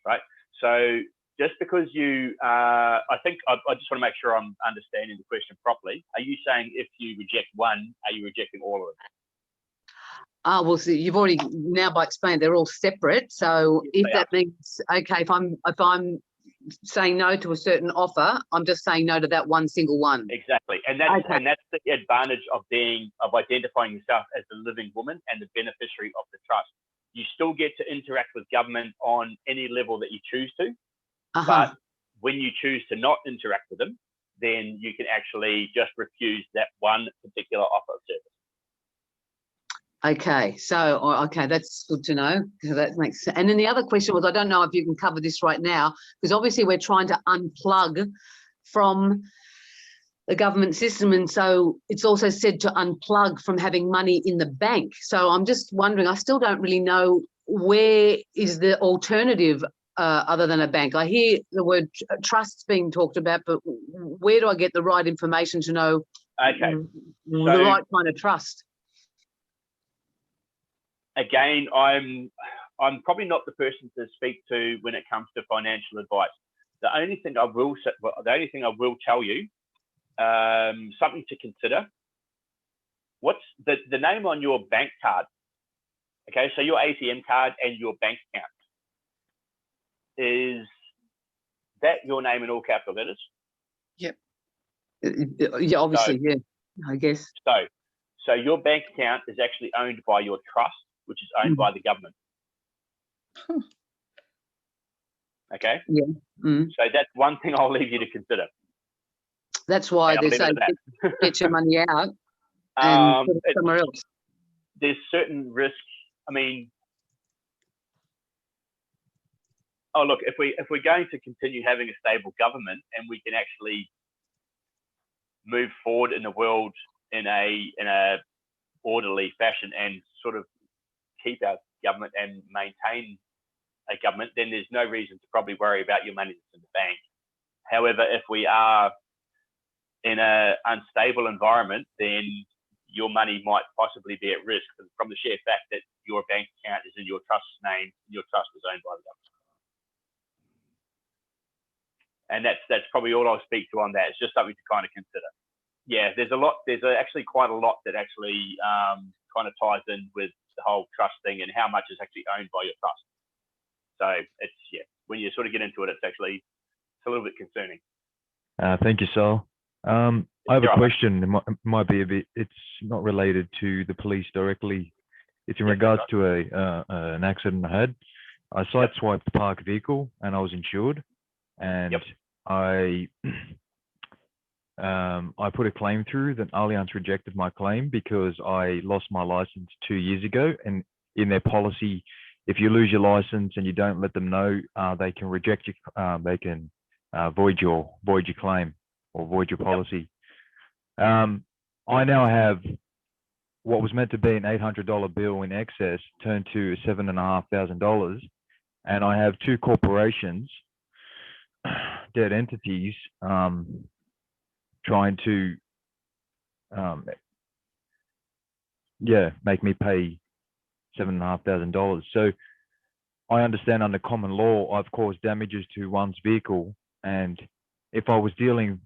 Right? So just because you, I think I just want to make sure I'm understanding the question properly. Are you saying if you reject one, are you rejecting all of them? Well, see, you've already now by explaining they're all separate. So Yes, if that means, okay, if I'm saying no to a certain offer, I'm just saying no to that one single one. Exactly, and that's the advantage of identifying yourself as the living woman and the beneficiary of the trust. You still get to interact with government on any level that you choose to, but when you choose to not interact with them, then you can actually just refuse that one particular offer of service. Okay, so okay, that's good to know. So that makes sense. And then the other question was, I don't know if you can cover this right now, because obviously we're trying to unplug from the government system, and so it's also said to unplug from having money in the bank. So I'm just wondering, I still don't really know where is the alternative other than a bank. I hear the word trusts being talked about, but where do I get the right information to know the right kind of trust? Again, I'm probably not the person to speak to when it comes to financial advice. The only thing I will tell you, something to consider. What's the name on your bank card? Okay, so your ATM card and your bank account, is that your name in all capital letters? Yep. Yeah, obviously, yeah, I guess. So your bank account is actually owned by your trust, which is owned by the government. Okay? Yeah. So that's one thing I'll leave you to consider. That's why they say get your money out and put it somewhere else. There's certain risks. I mean, look, if we're going to continue having a stable government and we can actually move forward in the world in a orderly fashion and sort of keep our government and maintain a government, then there's no reason to probably worry about your money that's in the bank. However, if we are in an unstable environment, then your money might possibly be at risk from the sheer fact that your bank account is in your trust's name, your trust is owned by the government. And that's probably all I'll speak to on that. It's just something to kind of consider. Yeah, there's actually quite a lot that actually kind of ties in with the whole trust thing and how much is actually owned by your trust. So it's, when you sort of get into it, it's a little bit concerning. Thank you, Saul. I have You're a right, mate. question. It might be a bit, it's not related to the police directly. It's in regards to an accident I had. I sideswiped the parked vehicle and I was insured, and I put a claim through. Then Allianz rejected my claim because I lost my license 2 years ago, and in their policy, if you lose your license and you don't let them know, they can reject you. They can void your claim or void your policy. I now have what was meant to be an $800 bill in excess turned to $7,500, and I have two corporations, dead entities, trying to make me pay $7,500. So I understand under common law I've caused damages to one's vehicle, and if I was dealing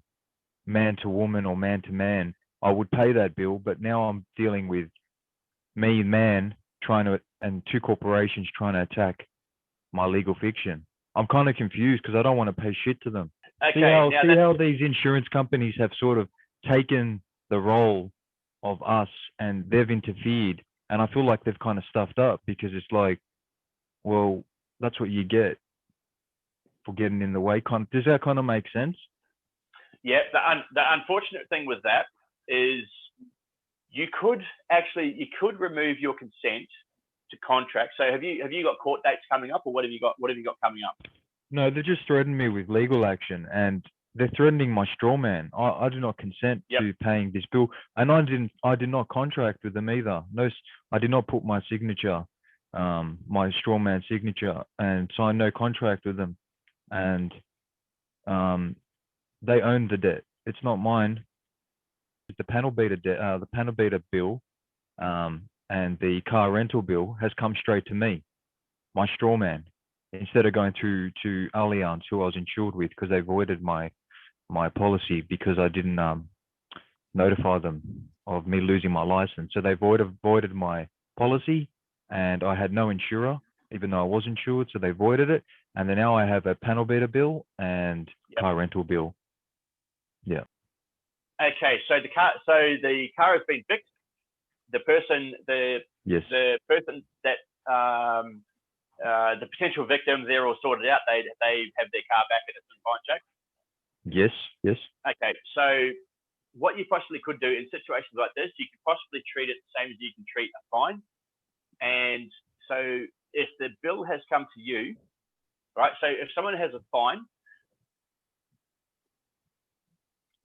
man to woman or man to man, I would pay that bill. But now I'm dealing with me, man, and two corporations trying to attack my legal fiction. I'm kind of confused because I don't want to pay shit to them. Okay, See how these insurance companies have sort of taken the role of us and they've interfered, and I feel like they've kind of stuffed up, because it's like, well, that's what you get for getting in the way. Does that kind of make sense? Yeah, the unfortunate thing with that is you could remove your consent to contract. So have you got court dates coming up, or what have you got coming up? No, they just threatened me with legal action, and they're threatening my straw man. I do not consent to paying this bill, and I did not contract with them either. No, I did not put my signature, my straw man signature, and sign no contract with them. And they own the debt. It's not mine. The panel beater debt, the panel beater bill, and the car rental bill has come straight to me, my straw man, instead of going through to Allianz, who I was insured with, because they voided my policy because I didn't notify them of me losing my license. So they voided my policy, and I had no insurer, even though I was insured. So they voided it, and then now I have a panel beater bill and car rental bill. Yeah. Okay, so the car has been fixed. The person that the potential victims, they're all sorted out. They have their car back and it's in fine shape. Yes. Okay, so what you possibly could do in situations like this, you could possibly treat it the same as you can treat a fine. And so if the bill has come to you, right? So if someone has a fine,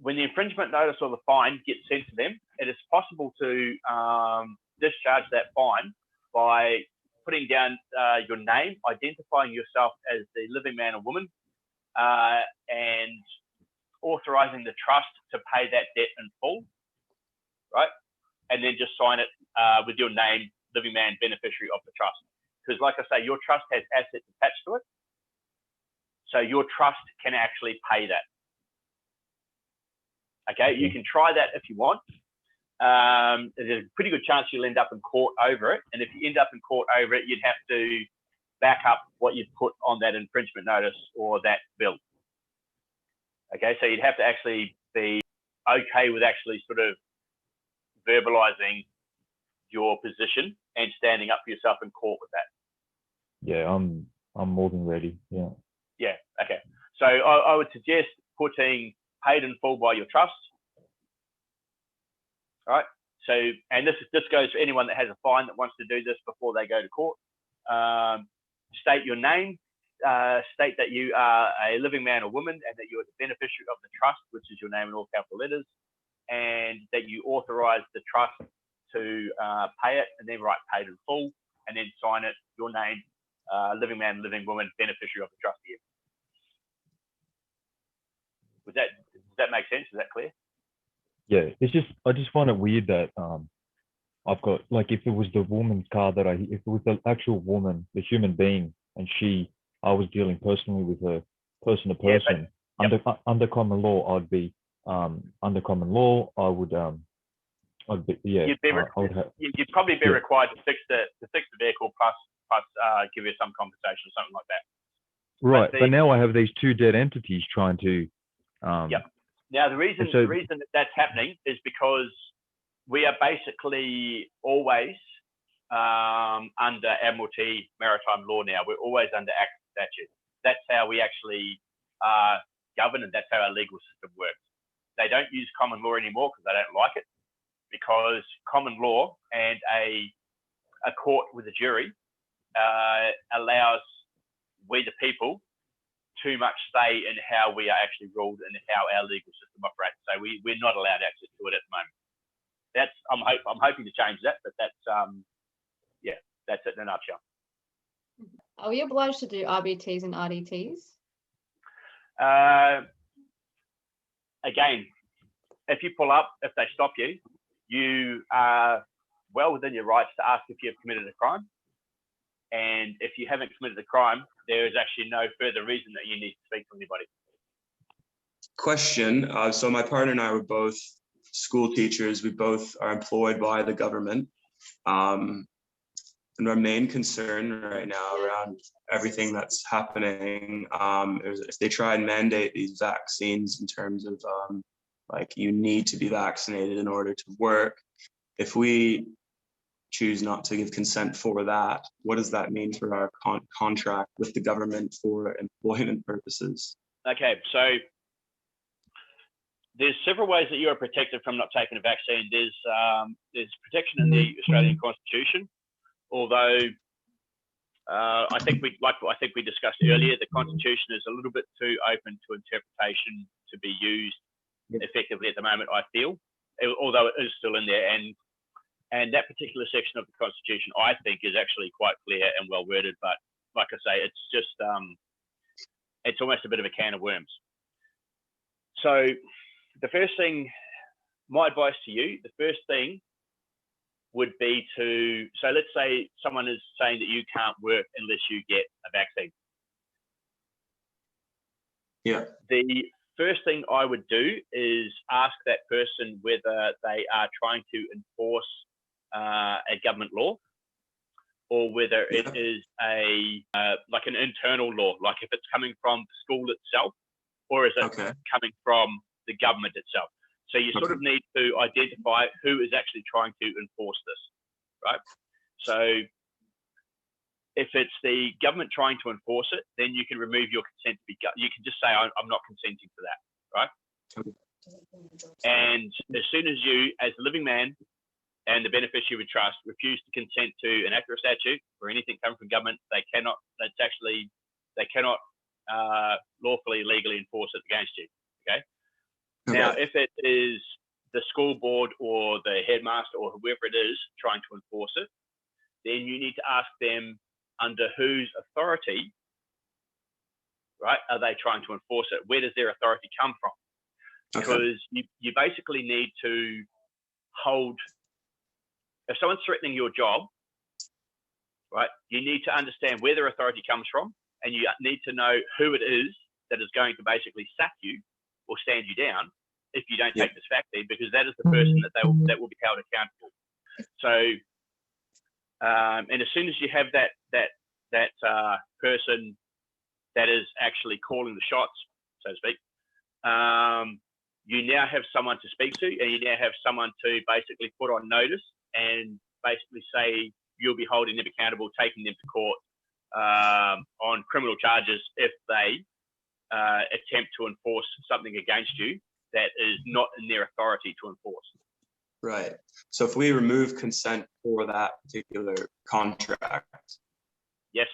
when the infringement notice or the fine gets sent to them, it is possible to discharge that fine by putting down your name, identifying yourself as the living man or woman, and authorizing the trust to pay that debt in full, right? And then just sign it with your name, living man, beneficiary of the trust. Because like I say, your trust has assets attached to it. So your trust can actually pay that. Okay, you can try that if you want. There's a pretty good chance you'll end up in court over it. And if you end up in court over it, you'd have to back up what you'd put on that infringement notice or that bill. Okay, so you'd have to actually be okay with actually sort of verbalizing your position and standing up for yourself in court with that. Yeah, I'm more than ready. Yeah. Yeah. Okay. So I would suggest putting paid in full by your trust. All right. So, and this goes for anyone that has a fine that wants to do this before they go to court. State your name. State that you are a living man or woman and that you are the beneficiary of the trust, which is your name in all capital letters, and that you authorize the trust to pay it, and then write paid in full, and then sign it, your name, living man, living woman, beneficiary of the trust here. Does that make sense? Is that clear? Yeah, it's just, I just find it weird that I've got, like, if it was the woman's car if it was the actual woman, the human being, and I was dealing personally with her, person to person, Under common law, I'd be under common law. I'd be You'd probably be required to fix the vehicle plus give you some compensation or something like that. Right, but now I have these two dead entities trying to. Now the reason that that's happening is because we are basically always under Admiralty maritime law now. We're always under Act statute. That's how we actually govern, and that's how our legal system works. They don't use common law anymore because they don't like it, because common law and a court with a jury allows we the people too much say in how we are actually ruled and how our legal system operates. So we're not allowed access to it at the moment. I'm hoping to change that, but that's that's it in a nutshell. Are we obliged to do RBTs and RDTs? Again, if you pull up, if they stop you, you are well within your rights to ask if you have committed a crime. And if you haven't committed a crime, there is actually no further reason that you need to speak to anybody. Question. So my partner and I were both school teachers. We both are employed by the government. And our main concern right now around everything that's happening is if they try and mandate these vaccines in terms of like you need to be vaccinated in order to work. If we choose not to give consent for that, what does that mean for our contract with the government for employment purposes? Okay, so there's several ways that you are protected from not taking a vaccine. There's protection in the Australian Constitution, although I think we discussed earlier, the Constitution is a little bit too open to interpretation to be used effectively at the moment, I feel, although it is still in there. And that particular section of the Constitution, I think, is actually quite clear and well worded. But like I say, it's just, it's almost a bit of a can of worms. So the first thing, my advice to you, the first thing would be to, so let's say someone is saying that you can't work unless you get a vaccine. Yeah. The first thing I would do is ask that person whether they are trying to enforce a government law, or whether it is like an internal law, like if it's coming from the school itself, or is it coming from the government itself. So you sort of need to identify who is actually trying to enforce this, right? So if it's the government trying to enforce it, then you can remove your consent to be, you can just say, I'm not consenting to that, right? And as soon as you, as a living man and the beneficiary of trust, refuse to consent to an act or a statute or anything coming from government, they cannot lawfully, legally enforce it against you, okay? Now, if it is the school board or the headmaster or whoever it is trying to enforce it, then you need to ask them under whose authority, right, are they trying to enforce it? Where does their authority come from? Because you basically need to hold, if someone's threatening your job, right, you need to understand where their authority comes from, and you need to know who it is that is going to basically sack you or stand you down if you don't take this vaccine, because that is the person that will be held accountable. So, and as soon as you have that person that is actually calling the shots, so to speak, you now have someone to speak to, and you now have someone to basically put on notice and basically say you'll be holding them accountable, taking them to court on criminal charges if they attempt to enforce something against you that is not in their authority to enforce. Right. So if we remove consent for that particular contract. Yes.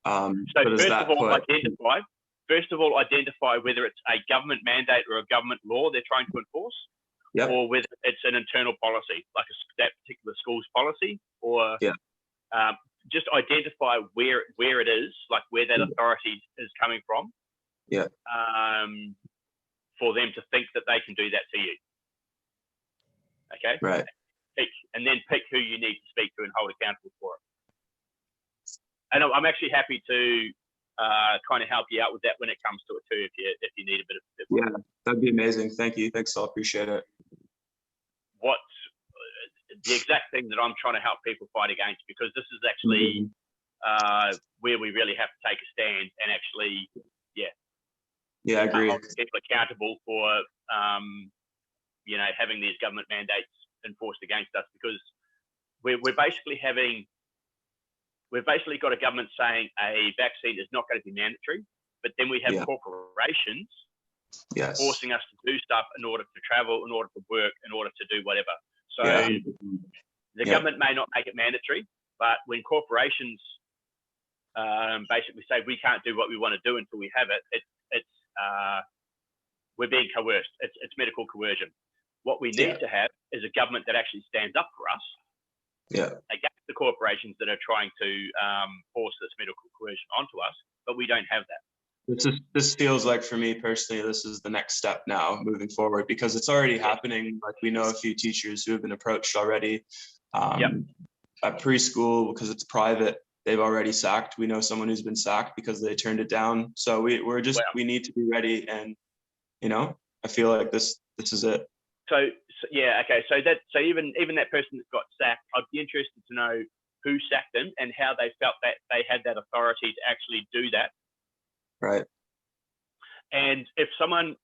So first of all, identify whether it's a government mandate or a government law they're trying to enforce, or whether it's an internal policy, like that particular school's policy, or just identify where it is, like where that authority is coming from. For them to think that they can do that to you. Okay? Right. And then pick who you need to speak to and hold accountable for it. And I'm actually happy to kind of help you out with that when it comes to it too, if you need a bit of. Yeah, that'd be amazing. Thank you. Thanks, Saul. Appreciate it. What's the exact thing that I'm trying to help people fight against, because this is actually where we really have to take a stand and actually, I agree. hold people accountable for, having these government mandates enforced against us, because we've basically got a government saying a vaccine is not going to be mandatory, but then we have corporations forcing us to do stuff in order to travel, in order to work, in order to do whatever. So the government may not make it mandatory, but when corporations basically say we can't do what we want to do until we have it, we're being coerced. It's medical coercion. What we need to have is a government that actually stands up for us against the corporations that are trying to force this medical coercion onto us, but we don't have that. This feels like, for me personally, this is the next step now moving forward, because it's already happening. Like, we know a few teachers who have been approached already at preschool, because it's private. They've already sacked. We know someone who's been sacked because they turned it down. So we need to be ready, and I feel like this is it. So even that person that got sacked, I'd be interested to know who sacked them and how they felt that they had that authority to actually do that. Right. And if someone,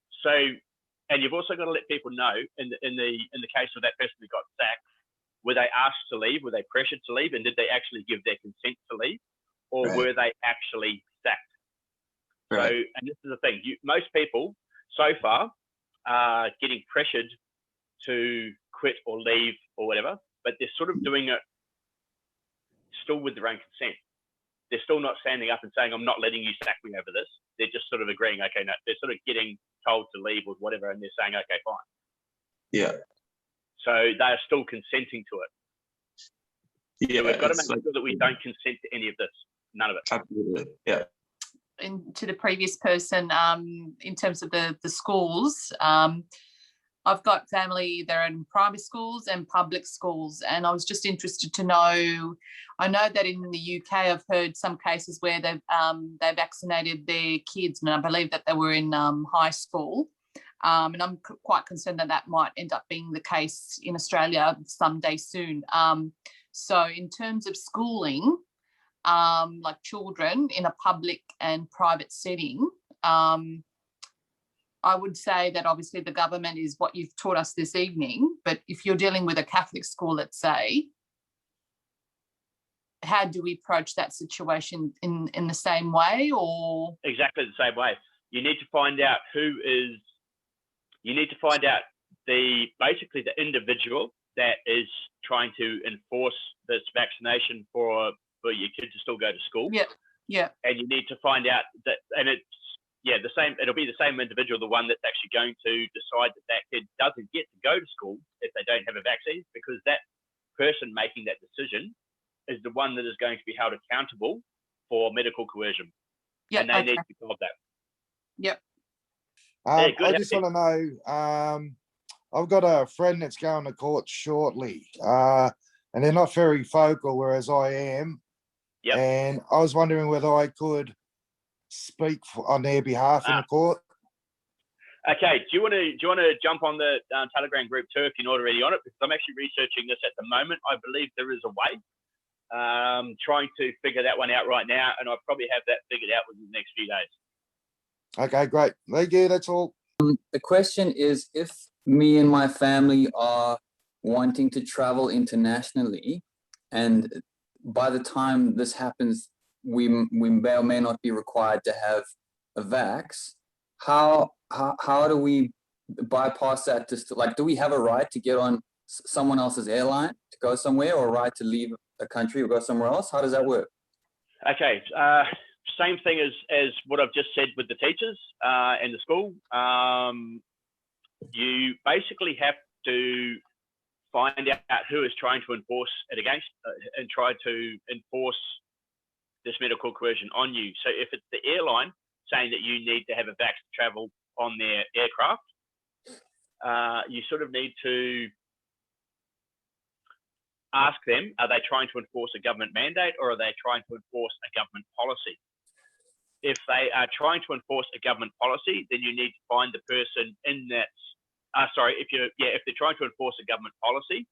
and you've also got to let people know in the case of that person who got sacked, were they asked to leave? Were they pressured to leave? And did they actually give their consent to leave? Or were they actually sacked? Right. So, and this is the thing, most people so far are getting pressured to quit or leave or whatever, but they're sort of doing it still with their own consent. They're still not standing up and saying, I'm not letting you sack me over this. They're just sort of agreeing, okay, no, they're sort of getting told to leave or whatever, and they're saying, okay, fine. Yeah. So they're still consenting to it. Yeah, so we've got to make sure that we don't consent to any of this. None of it. Absolutely. Yeah. And to the previous person, in terms of the schools, I've got family, they're in private schools and public schools, and I was just interested to know, I know that in the UK I've heard some cases where they vaccinated their kids, and I believe that they were in high school, and I'm quite concerned that might end up being the case in Australia someday soon. So in terms of schooling, like children in a public and private setting, I would say that obviously the government is what you've taught us this evening, but if you're dealing with a Catholic school, let's say, how do we approach that situation in the same way, or? Exactly the same way. You need to find out basically the individual that is trying to enforce this vaccination for your kid to still go to school. Yeah, yeah. And you need to find out that, and it's, it'll be the same individual, the one that's actually going to decide that kid doesn't get to go to school if they don't have a vaccine, because that person making that decision is the one that is going to be held accountable for medical coercion. Yeah, and they need to be told that. Yep. I just want to know, I've got a friend that's going to court shortly, and they're not very vocal, whereas I am. Yep. And I was wondering whether I could speak on their behalf in the court. Okay, do you want to jump on the Telegram group too if you're not already on it? Because I'm actually researching this at the moment. I believe there is a way. Trying to figure that one out right now, and I'll probably have that figured out within the next few days. Okay, great. Thank you. That's all. The question is, if me and my family are wanting to travel internationally, and by the time this happens, we may or may not be required to have a vax. How do we bypass that? Do we have a right to get on someone else's airline to go somewhere, or a right to leave a country or go somewhere else? How does that work? Okay, same thing as what I've just said with the teachers and the school. You basically have to find out who is trying to enforce it against and try to enforce this medical coercion on you. So if it's the airline saying that you need to have a vax to travel on their aircraft, you sort of need to ask them, are they trying to enforce a government mandate, or are they trying to enforce a government policy? if they are trying to enforce a government policy, then you need to find the person in that. If they're trying to enforce a government policy,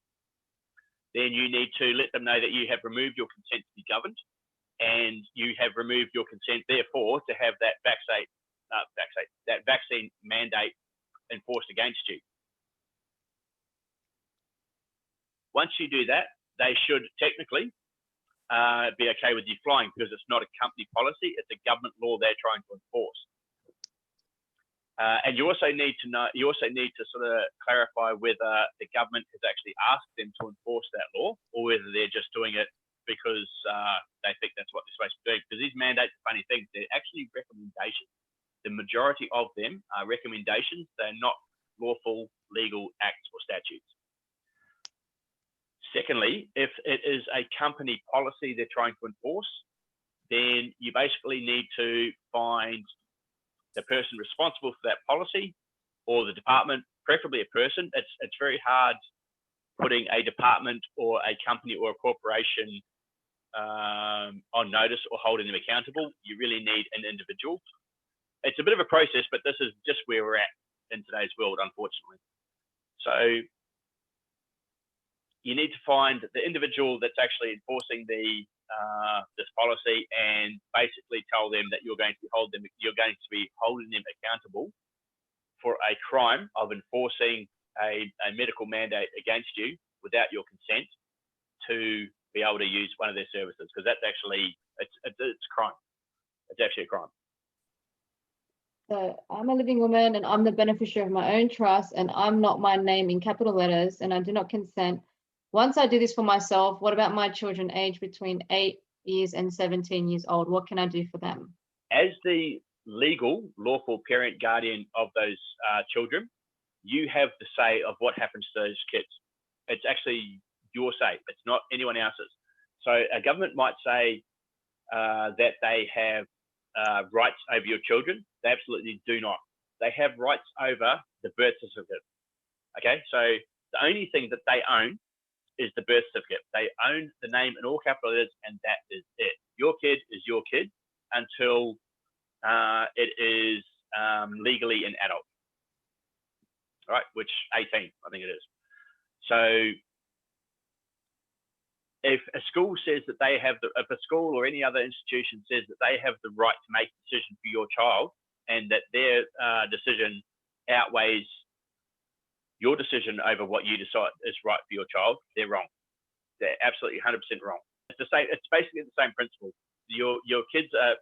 then you need to let them know that you have removed your consent to be governed, and you have removed your consent, therefore, to have that vaccine mandate enforced against you. Once you do that, they should technically be okay with you flying, because it's not a company policy; it's a government law they're trying to enforce. And you also need to sort of clarify whether the government has actually asked them to enforce that law, or whether they're just doing it because they think that's what they're supposed to do. Because these mandates are funny things; they're actually recommendations. The majority of them are recommendations; they're not lawful legal acts or statutes. Secondly, if it is a company policy they're trying to enforce, then you basically need to find the person responsible for that policy, or the department, preferably a person. It's very hard putting a department or a company or a corporation on notice or holding them accountable. You really need an individual. It's a bit of a process, but this is just where we're at in today's world, unfortunately. So you need to find the individual that's actually enforcing this policy, and basically tell them that you're going to be holding them accountable for a crime of enforcing a medical mandate against you without your consent to be able to use one of their services, because that's actually it's a crime. It's actually a crime. So I'm a living woman and I'm the beneficiary of my own trust, and I'm not my name in capital letters, and I do not consent. Once I do this for myself, what about my children aged between 8 years and 17 years old? What can I do for them? As the legal, lawful parent guardian of those children, you have the say of what happens to those kids. It's actually your say. It's not anyone else's. So a government might say that they have rights over your children. They absolutely do not. They have rights over the birth certificate. Okay, so the only thing that they own is the birth certificate. They own the name in all capital letters, and that is it. Your kid is your kid until it is legally an adult. All right, which 18, I think it is. So if a school says that they have if a school or any other institution says that they have the right to make a decision for your child, and that their decision outweighs your decision over what you decide is right for your child, they're wrong. They're absolutely 100% wrong. It's the same. It's basically the same principle. Your kids are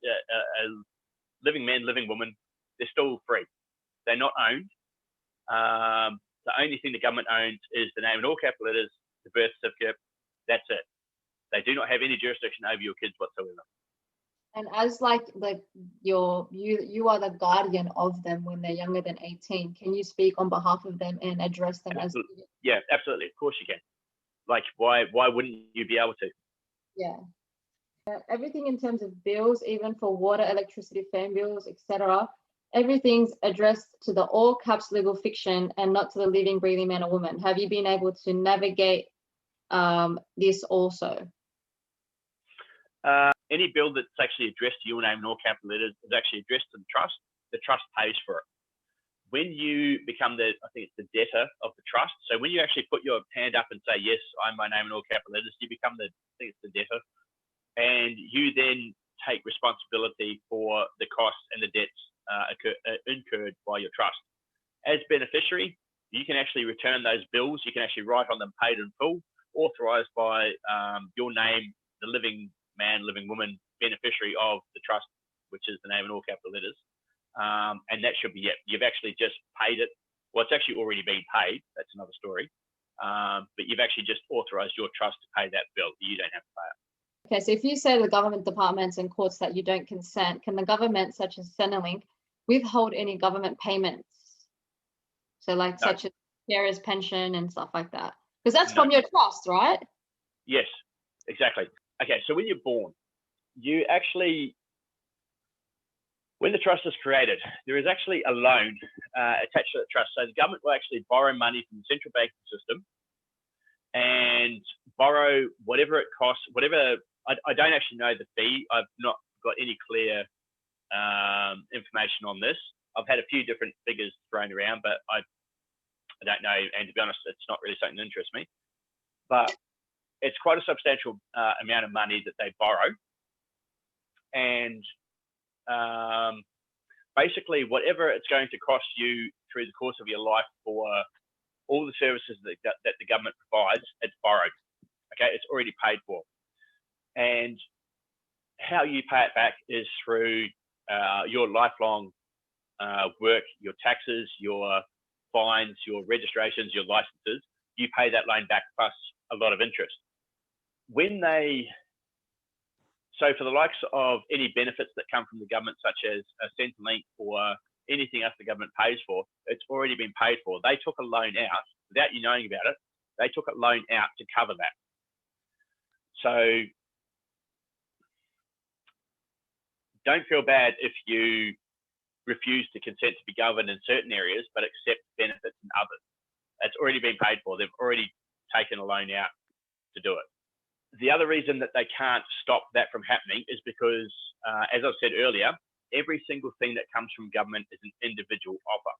living men, living women. They're still free. They're not owned. The only thing the government owns is the name in all capital letters, the birth certificate. That's it. They do not have any jurisdiction over your kids whatsoever. And as you are the guardian of them when they're younger than 18, can you speak on behalf of them and address them absolutely. Yeah, absolutely. Of course you can. Like, why wouldn't you be able to? Yeah. Everything in terms of bills, even for water, electricity, phone bills, etc., everything's addressed to the all caps legal fiction and not to the living, breathing man or woman. Have you been able to navigate this also? Any bill that's actually addressed to your name in all capital letters is actually addressed to the trust. The trust pays for it. When you become I think it's the debtor of the trust. So when you actually put your hand up and say, yes, I'm my name in all capital letters, you become I think it's the debtor. And you then take responsibility for the costs and the debts incurred by your trust. As beneficiary, you can actually return those bills. You can actually write on them paid in full, authorized by your name, the living man, living woman, beneficiary of the trust, which is the name in all capital letters. And that should be it. You've actually just paid it. Well, it's actually already been paid. That's another story. But you've actually just authorized your trust to pay that bill. You don't have to pay it. Okay, so if you say to the government departments and courts that you don't consent, can the government, such as Centrelink, withhold any government payments? So like No. such as carers pension and stuff like that? Because that's from your trust, right? Yes, exactly. Okay, so when you're born, you actually, when the trust is created, there is actually a loan attached to the trust. So the government will actually borrow money from the central banking system and borrow whatever it costs, whatever. I don't actually know the fee. I've not got any clear information on this. I've had a few different figures thrown around, but I don't know. And to be honest, it's not really something that interests me. But it's quite a substantial amount of money that they borrow. And basically, whatever it's going to cost you through the course of your life for all the services that the government provides, it's borrowed. Okay, it's already paid for. And how you pay it back is through your lifelong work, your taxes, your fines, your registrations, your licenses. You pay that loan back plus a lot of interest. So for the likes of any benefits that come from the government, such as a Centrelink or anything else the government pays for, it's already been paid for. They took a loan out without you knowing about it. They took a loan out to cover that. So don't feel bad if you refuse to consent to be governed in certain areas, but accept benefits in others. It's already been paid for. They've already taken a loan out to do it. The other reason that they can't stop that from happening is because, as I've said earlier, every single thing that comes from government is an individual offer.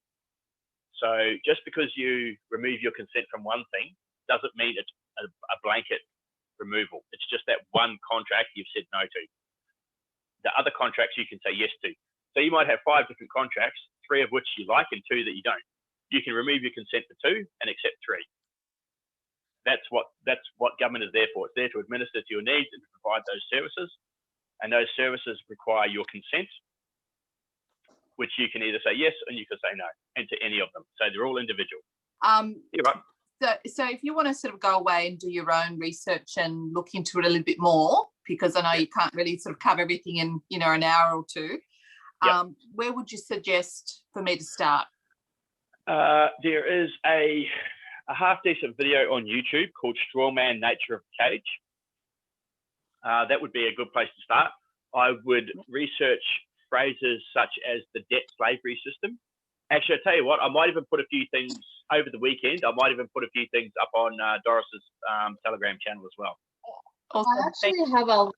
So just because you remove your consent from one thing doesn't mean it's a blanket removal. It's just that one contract you've said no to. The other contracts you can say yes to. So you might have 5 different contracts, 3 of which you like and 2 that you don't. You can remove your consent for 2 and accept 3. That's what government is there for. It's there to administer to your needs and to provide those services. And those services require your consent, which you can either say yes and you can say no, and to any of them. So they're all individual. You're right. So if you want to sort of go away and do your own research and look into it a little bit more, because I know you can't really sort of cover everything in, an hour or 2, where would you suggest for me to start? There is a half-decent video on YouTube called Strawman Nature of the Cage. That would be a good place to start. I would research phrases such as the debt slavery system. Actually, I'll tell you what, I might even put a few things over the weekend. I might even put a few things up on Doris's Telegram channel as well. Awesome. I actually have a lot of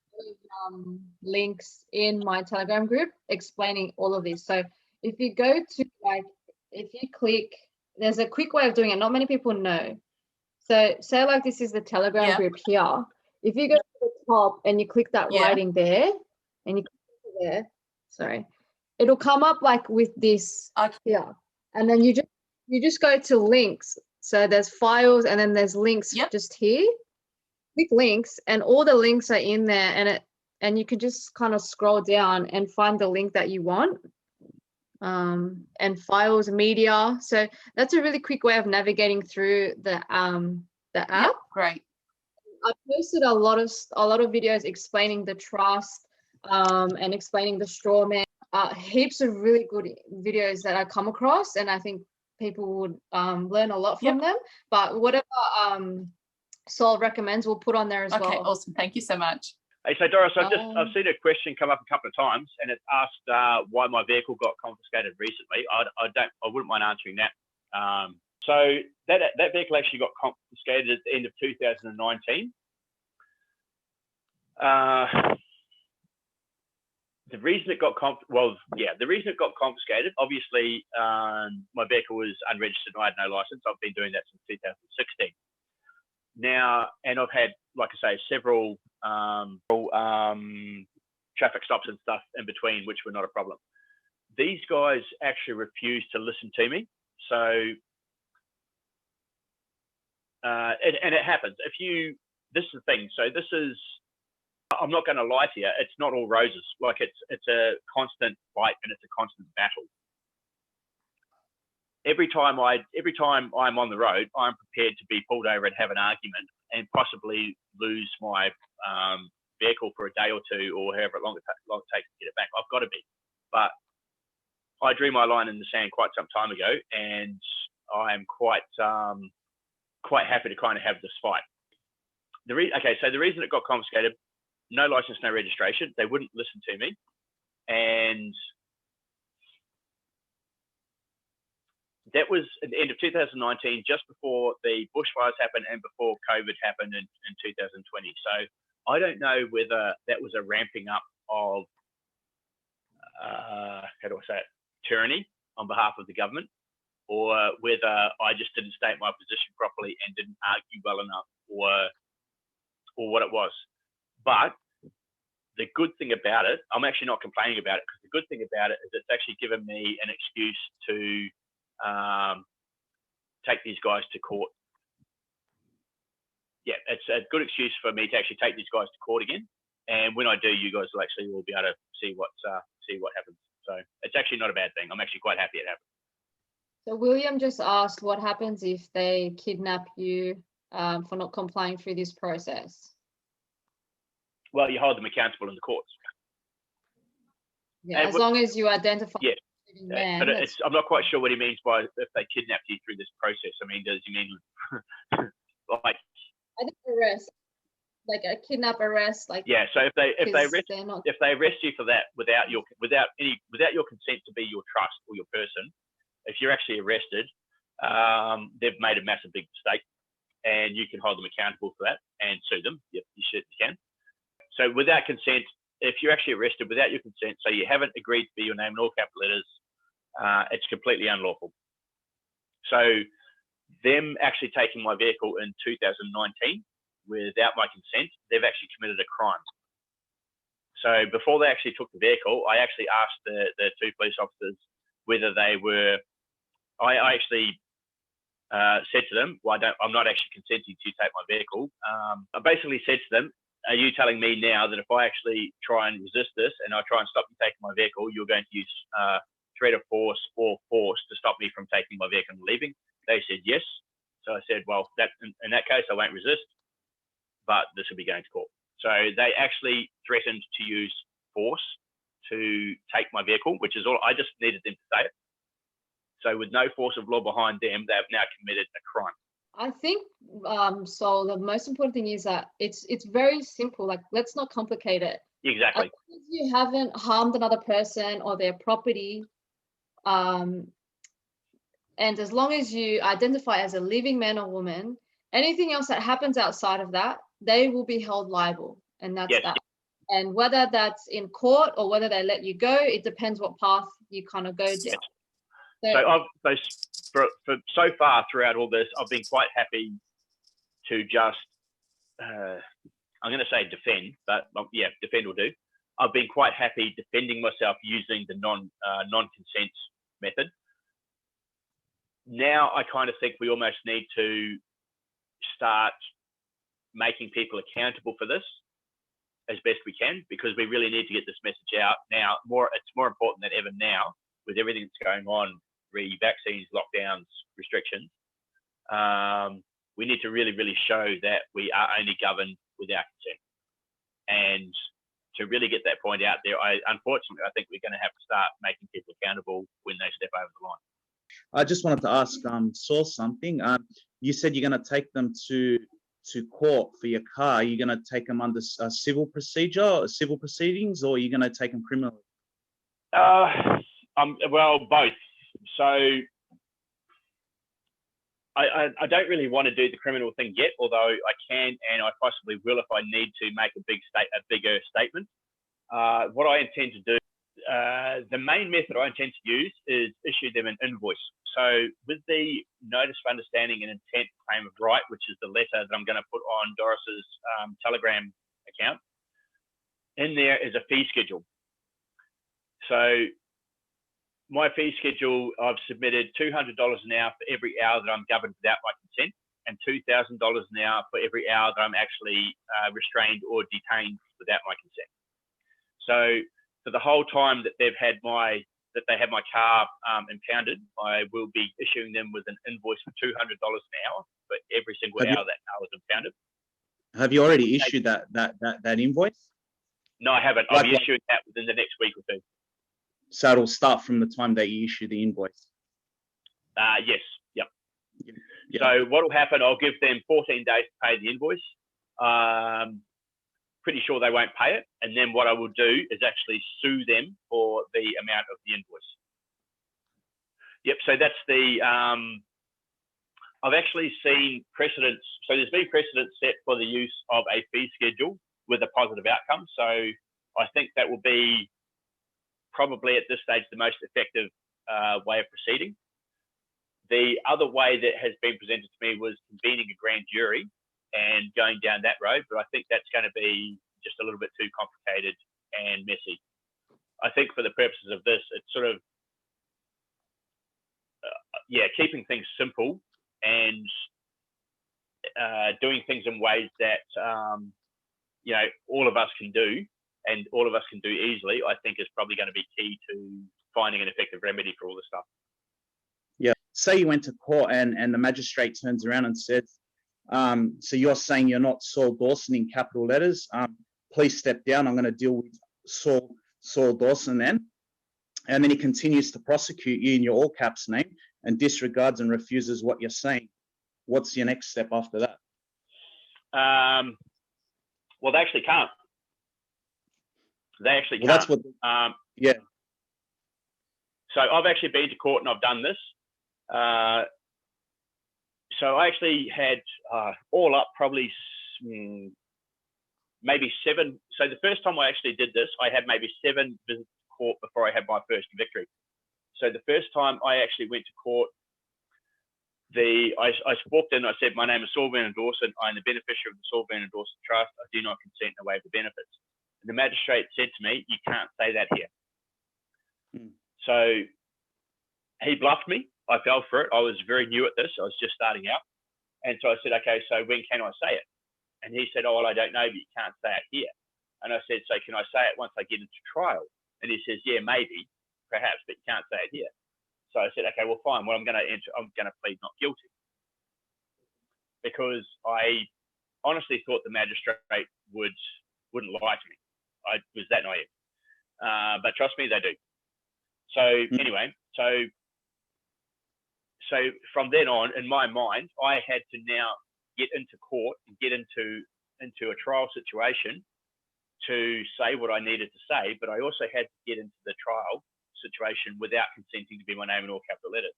links in my Telegram group explaining all of this. So if you go to if you click, there's a quick way of doing it. Not many people know. So say like this is the Telegram group here. If you go to the top and you click that writing there, and you click there, sorry, it'll come up like with this here, and then you just go to links. So there's files, and then there's links just here. Click links, and all the links are in there, and you can just kind of scroll down and find the link that you want. And files, media. So that's a really quick way of navigating through the app. Yep, great. I posted a lot of videos explaining the trust and explaining the straw man. Heaps of really good videos that I come across, and I think people would learn a lot from them. But whatever Saul recommends, we'll put on there as well. Okay, awesome. Thank you so much. Hey, so Doris, I've seen a question come up a couple of times, and it's asked why my vehicle got confiscated recently. I wouldn't mind answering that. So that vehicle actually got confiscated at the end of 2019. The reason it got confiscated, obviously, my vehicle was unregistered and I had no license. I've been doing that since 2016. Now, and I've had, like I say, several traffic stops and stuff in between, which were not a problem. These guys actually refused to listen to me. So, and it happens. This is the thing. So this is, I'm not going to lie to you. It's not all roses. Like it's a constant fight and it's a constant battle. Every time I'm on the road, I'm prepared to be pulled over and have an argument and possibly lose my vehicle for a day or 2 or however long it takes to get it back. I've got to be. But I drew my line in the sand quite some time ago, and I'm quite happy to kind of have this fight. So the reason it got confiscated, no license, no registration. They wouldn't listen to me, and that was at the end of 2019, just before the bushfires happened and before COVID happened in 2020. So I don't know whether that was a ramping up of how do I say it, tyranny on behalf of the government, or whether I just didn't state my position properly and didn't argue well enough, or what it was. But the good thing about it, I'm actually not complaining about it, because the good thing about it is it's actually given me an excuse to take these guys to court. Yeah, it's a good excuse for me to actually take these guys to court again. And when I do, you guys will actually all be able to see what happens. So it's actually not a bad thing. I'm actually quite happy it happened. So William just asked, what happens if they kidnap you for not complying through this process? Well, you hold them accountable in the courts. Yeah, as long as you identify. Yeah, man, but I'm not quite sure what he means by if they kidnap you through this process. I mean, does he mean like? I think arrest, like a kidnap arrest, like. Yeah, so if they arrest you for that without your consent to be your trust or your person, if you're actually arrested, they've made a massive big mistake, and you can hold them accountable for that and sue them. Yep, you can. So without consent, if you're actually arrested without your consent, so you haven't agreed to be your name in all capital letters, it's completely unlawful. So them actually taking my vehicle in 2019 without my consent, they've actually committed a crime. So before they actually took the vehicle, I actually asked the two police officers whether they were. I actually said to them, "Well, I'm not actually consenting to take my vehicle." I basically said to them, "Are you telling me now that if I actually try and resist this and I try and stop you taking my vehicle, you're going to use threat of force or force to stop me from taking my vehicle and leaving?" They said yes. So I said, "Well, in that case, I won't resist, but this will be going to court." So they actually threatened to use force to take my vehicle, which is all. I just needed them to say it. So with no force of law behind them, they have now committed a crime. I think, Saul, the most important thing is that it's very simple. Like, let's not complicate it. Exactly. As long as you haven't harmed another person or their property, and as long as you identify as a living man or woman, anything else that happens outside of that, they will be held liable, and that's that. And whether that's in court or whether they let you go, it depends what path you kind of go down. So so far throughout all this, I've been quite happy to just, I'm going to say defend, but yeah, defend will do. I've been quite happy defending myself using the non-consent method. Now I kind of think we almost need to start making people accountable for this as best we can, because we really need to get this message out now. It's more important than ever now with everything that's going on, vaccines, lockdowns, restrictions. We need to really, really show that we are only governed with our consent. And to really get that point out there, unfortunately, I think we're going to have to start making people accountable when they step over the line. I just wanted to ask Saul something. You said you're going to take them to court for your car. Are you going to take them under civil proceedings, or are you going to take them criminally? Well, both. So I don't really want to do the criminal thing yet, although I can and I possibly will if I need to make a bigger statement. What I intend to do, the main method I intend to use is issue them an invoice. So with the notice of understanding and intent claim of right, which is the letter that I'm going to put on Doris's Telegram account, in there is a fee schedule. So my fee schedule, I've submitted $200 an hour for every hour that I'm governed without my consent, and $2,000 an hour for every hour that I'm actually restrained or detained without my consent. So for the whole time that they had my car impounded, I will be issuing them with an invoice for $200 an hour for every single hour that car was impounded. Have you already issued that invoice? No, I haven't. I'll be issuing that within the next week or two. So it'll start from the time that you issue the invoice? Yes. Yep. So what will happen, I'll give them 14 days to pay the invoice. Pretty sure they won't pay it. And then what I will do is actually sue them for the amount of the invoice. Yep. So that's I've actually seen precedents. So there's been precedents set for the use of a fee schedule with a positive outcome. So I think that will be probably at this stage the most effective way of proceeding. The other way that has been presented to me was convening a grand jury and going down that road, but I think that's going to be just a little bit too complicated and messy. I think for the purposes of this, it's sort of, keeping things simple and doing things in ways that, all of us can do and all of us can do easily, I think is probably going to be key to finding an effective remedy for all this stuff. Yeah. Say you went to court and the magistrate turns around and says, so you're saying you're not Saul Dawson in capital letters. Please step down. I'm going to deal with Saul Dawson then. And then he continues to prosecute you in your all caps name and disregards and refuses what you're saying. What's your next step after that? Well, they actually can't. They actually can't. That's what. Yeah. So I've actually been to court and I've done this. So I actually had all up probably maybe 7. So the first time I actually did this, I had maybe 7 visits to court before I had my first victory. So the first time I actually went to court, I walked in, I said, my name is Saul Vernon Dawson. I'm the beneficiary of the Saul Vernon Dawson Trust. I do not consent to waive the benefits. And the magistrate said to me, you can't say that here. So he bluffed me. I fell for it. I was very new at this. I was just starting out. And so I said, okay, so when can I say it? And he said, oh, well, I don't know, but you can't say it here. And I said, so can I say it once I get into trial? And he says, yeah, maybe, perhaps, but you can't say it here. So I said, okay, well, fine. Well, I'm going to plead not guilty, because I honestly thought the magistrate wouldn't lie to me. I was that naive. But trust me, they do. So anyway, so from then on, in my mind, I had to now get into court and get into a trial situation to say what I needed to say, but I also had to get into the trial situation without consenting to be my name in all capital letters.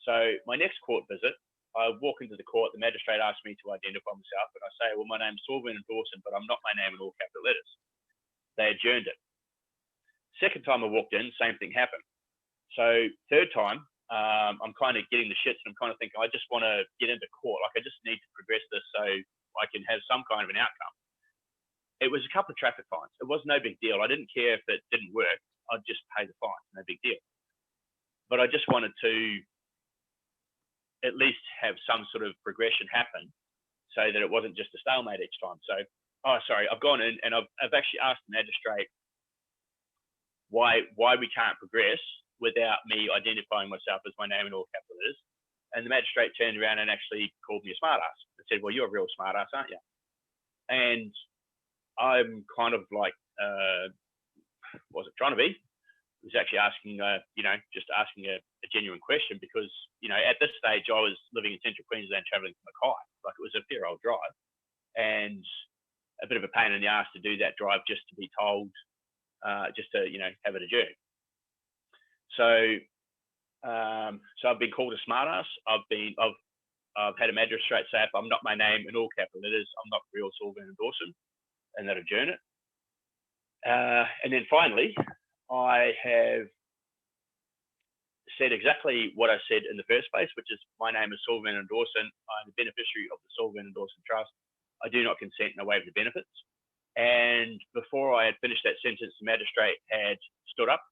So my next court visit, I walk into the court, the magistrate asked me to identify myself, and I say, well, my name's Saul Vernon Dawson, but I'm not my name in all capital letters. They adjourned it. Second time I walked in, same thing happened. So third time, I'm kind of getting the shits, and I'm kind of thinking, I just want to get into court. Like, I just need to progress this so I can have some kind of an outcome. It was a couple of traffic fines. It was no big deal. I didn't care if it didn't work. I'd just pay the fine, no big deal. But I just wanted to at least have some sort of progression happen so that it wasn't just a stalemate each time. So, I've gone in and I've actually asked the magistrate why we can't progress without me identifying myself as my name in all capital letters. And the magistrate turned around and actually called me a smartass and said, well, you're a real smartass, aren't you? And I'm kind of like, wasn't trying to be. I was actually asking, just asking a genuine question, because, at this stage I was living in central Queensland traveling to Mackay. Like, it was a fair old drive and a bit of a pain in the ass to do that drive just to be told, just to, have it adjourned. So I've been called a smartass. I've had a magistrate say, if I'm not my name in all capital letters, I'm not real Saul Vernon Dawson, and that adjourn it. And then finally, I have said exactly what I said in the first place, which is, my name is Saul Vernon Dawson. I'm the beneficiary of the Saul Vernon Dawson Trust. I do not consent and I waive the benefits. And before I had finished that sentence, the magistrate had stood up,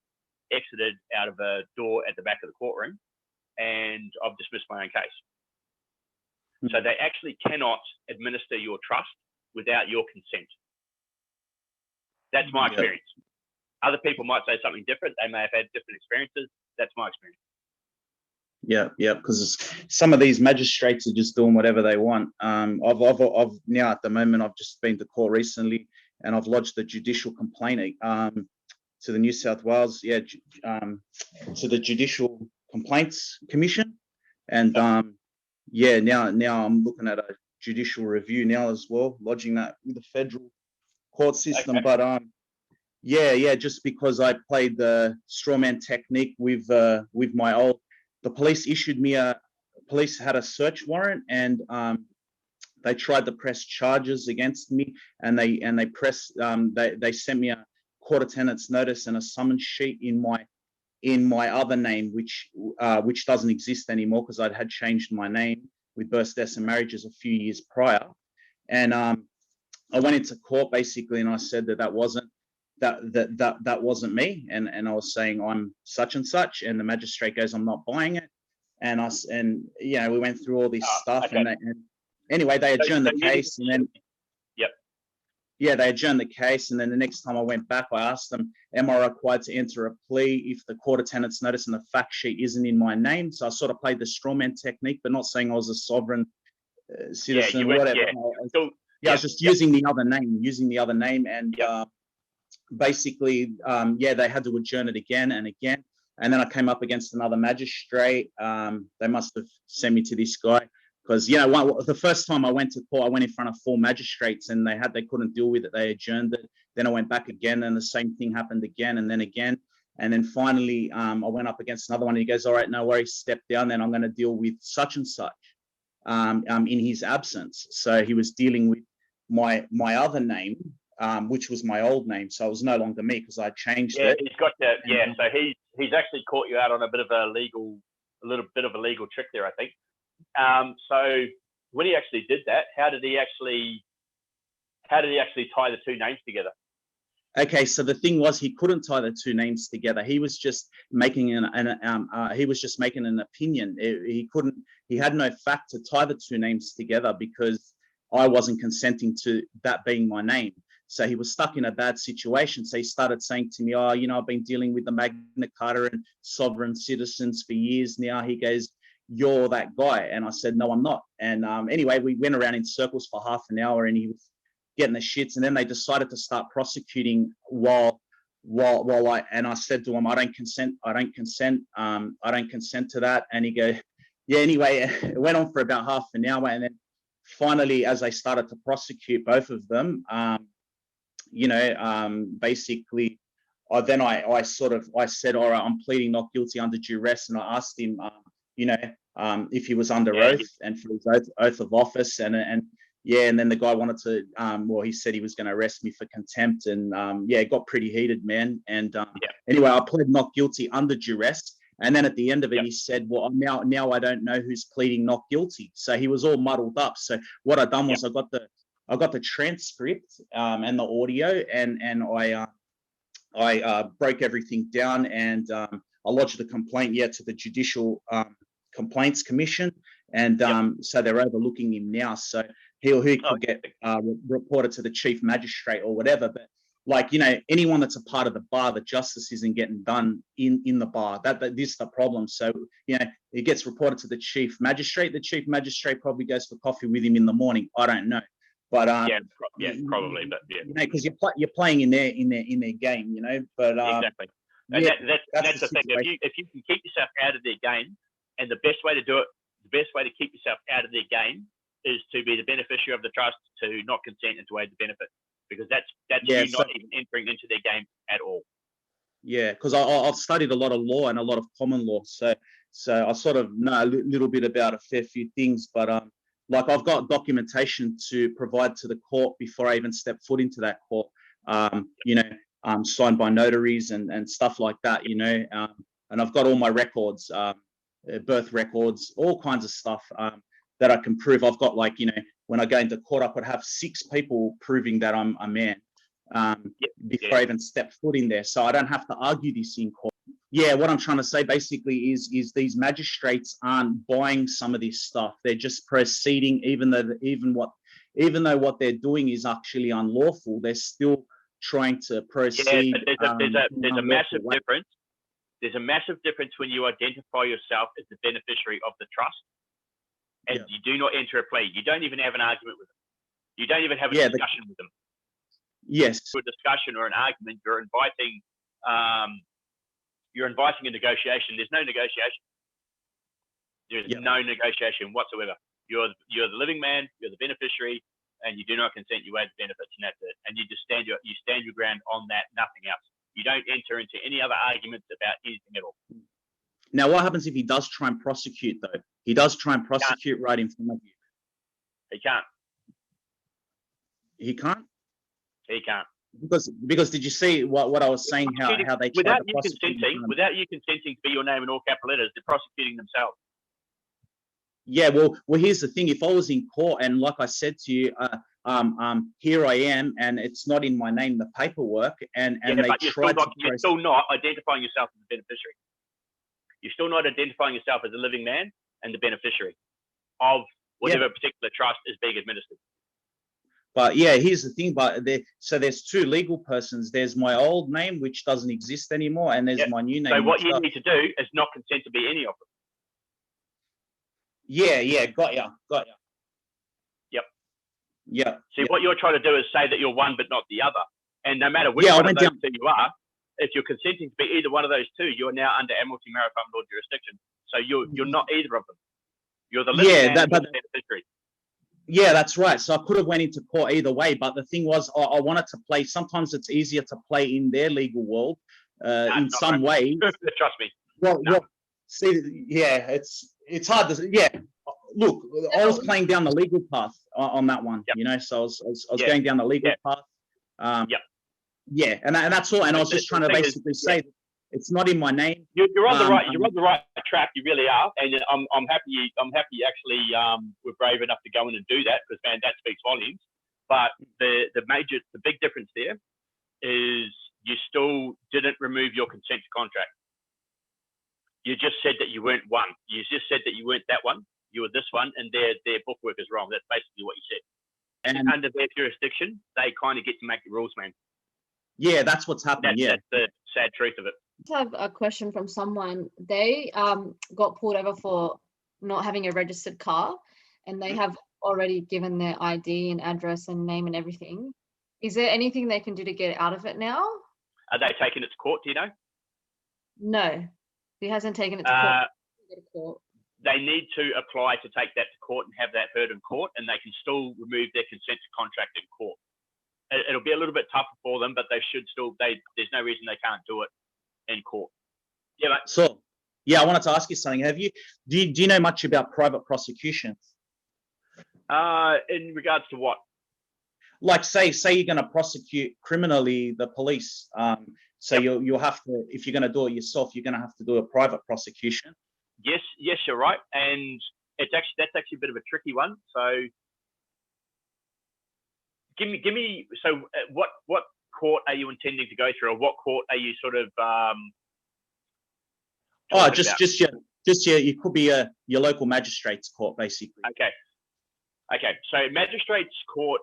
exited out of a door at the back of the courtroom, and I've dismissed my own case. So they actually cannot administer your trust without your consent. That's my experience. Other people might say something different. They may have had different experiences. That's my experience. Yeah, because some of these magistrates are just doing whatever they want. I've now at the moment, I've just been to court recently, and I've lodged a judicial complaint to the New South Wales, to the Judicial Complaints Commission, and now I'm looking at a judicial review now as well, lodging that with the federal court system. Okay. But just because I played the strawman technique with my the police issued me police had a search warrant, and they tried to press charges against me, and they sent me a court attendance notice and a summons sheet in my other name, which doesn't exist anymore because I had changed my name with births, deaths, and marriages a few years prior. And I went into court basically, and I said that wasn't me, and I was saying I'm such and such, and the magistrate goes, I'm not buying it, and we went through all this stuff, okay. and anyway, they adjourned the case, and then. Yeah, they adjourned the case, and then the next time I went back, I asked them, am I required to enter a plea if the court attendance notice and the fact sheet isn't in my name? So I sort of played the straw man technique, but not saying I was a sovereign citizen, whatever. I was just using the other name, and basically, they had to adjourn it again and again. And then I came up against another magistrate. They must have sent me to this guy. Because the first time I went to court, I went in front of 4 magistrates, and they couldn't deal with it. They adjourned it. Then I went back again, and the same thing happened again, and then finally I went up against another one. And he goes, "All right, no worries, step down. Then I'm going to deal with such and such in his absence." So he was dealing with my other name, which was my old name. So it was no longer me because I changed it. He's got that. Yeah, so he's actually caught you out on a little bit of a legal trick there, I think. So when he actually did that, how did he actually tie the 2 names together? Okay, so the thing was, he couldn't tie the 2 names together. He was just making an opinion. He had no fact to tie the 2 names together because I wasn't consenting to that being my name. So he was stuck in a bad situation. So he started saying to me, I've been dealing with the Magna Carta and sovereign citizens for years now. He goes, you're that guy. And I said, no, I'm not. And anyway, we went around in circles for half an hour, and he was getting the shits. And then they decided to start prosecuting while I said to him, I don't consent to that. And he goes, yeah, anyway, it went on for about half an hour. And then finally, as they started to prosecute both of them, basically, I said, all right, I'm pleading not guilty under duress. And I asked him, if he was under oath and for his oath of office, and then the guy wanted to, he said he was going to arrest me for contempt, and it got pretty heated, man. And anyway, I pled not guilty under duress, and then at the end of it, he said, well, now I don't know who's pleading not guilty. So he was all muddled up. So what I done was I got the transcript and the audio, and I broke everything down, and I lodged a complaint to the Judicial Complaints Commission, and so they're overlooking him now. So he could get reported to the chief magistrate or whatever. But anyone that's a part of the bar, the justice isn't getting done in the bar. That this is the problem. So it gets reported to the chief magistrate. The chief magistrate probably goes for coffee with him in the morning. I don't know. But probably, but because you're playing in their game, But exactly, and that's the thing. If you can keep yourself out of their game, and the best way to do it, the best way to keep yourself out of their game is to be the beneficiary of the trust, to not consent and to aid the benefit, because that's you not even entering into their game at all. Yeah, because I've studied a lot of law and a lot of common law, so I sort of know a little bit about a fair few things, but I've got documentation to provide to the court before I even step foot into that court, signed by notaries and stuff like that, and I've got all my records, birth records, all kinds of stuff that I can prove. I've got when I go into court, I could have 6 people proving that I'm a man before I even step foot in there. So I don't have to argue this in court. Yeah, what I'm trying to say basically is these magistrates aren't buying some of this stuff. They're just proceeding, even though what they're doing is actually unlawful. They're still trying to proceed. Yeah, but there's a massive difference. There's a massive difference when you identify yourself as the beneficiary of the trust, and you do not enter a plea. You don't even have an argument with them. You don't even have a discussion with them. Yes. For a discussion or an argument, you're inviting a negotiation. There's no negotiation. There's no negotiation whatsoever. You're the living man. You're the beneficiary, and you do not consent. You add the benefits, and that's it. And you just stand your ground on that. Nothing else. You don't enter into any other arguments about anything at all. Now, what happens if he does try and prosecute, though? He does try and prosecute right in front of you. He can't. He can't? He can't. Because did you see what I was saying? How they tried without to you prosecute consenting, him? without you consenting to be your name in all capital letters, they're prosecuting themselves. Yeah, well, here's the thing. If I was in court and, like I said to you, here I am, and it's not in my name, the paperwork, and Yeah, they but tried you're still not identifying yourself as a beneficiary. You're still not identifying yourself as a living man and the beneficiary of whatever particular trust is being administered. But yeah, here's the thing. But there's two legal persons. There's my old name, which doesn't exist anymore, and there's my new name. So what you need to do is not consent to be any of them. Yeah, got ya. Yep. Yeah. See, what you're trying to do is say that you're one but not the other. And no matter which Yeah, I one of went those down- two you are, if you're consenting to be either one of those two, you're now under Admiralty Maritime Law jurisdiction. So you're not either of them. You're the living man and you're the beneficiary. Yeah, that's right. So I could have went into court either way, but the thing was, I wanted to play. Sometimes it's easier to play in their legal world, in some way. Trust me. Well, see, yeah, it's hard to. Yeah, look, I was playing down the legal path on that one. You know, so I was going down the legal path. Yeah, and that's all. And I was just trying to basically say that it's not in my name. You're on the right. You're on the right track. You really are, and I'm happy. I'm happy. Actually, we're brave enough to go in and do that because, man, that speaks volumes. But the big difference there is you still didn't remove your consent to contract. You just said that you weren't one. You just said that you weren't that one. You were this one, and their bookwork is wrong. That's basically what you said. And under their jurisdiction, they kind of get to make the rules, man. Yeah, that's what's happening. That's the sad truth of it. I have a question from someone. They got pulled over for not having a registered car, and they have already given their ID and address and name and everything. Is there anything they can do to get out of it now? Are they taking it to court? Do you know? No, he hasn't taken it to court. They need to apply to take that to court and have that heard in court, and they can still remove their consent to contract in court. It'll be a little bit tougher for them, but they should still. There's no reason they can't do it in court. Yeah, mate. So, yeah, I wanted to ask you something. Do you know much about private prosecution? In regards to what? Like, say you're going to prosecute criminally the police. So you'll have to, if you're going to do it yourself, you're going to have to do a private prosecution. Yes, you're right, and that's actually a bit of a tricky one. So, give me. So, what court are you intending to go through, or what court are you sort of? Just your. You could be your local magistrate's court, basically. Okay. So magistrate's court,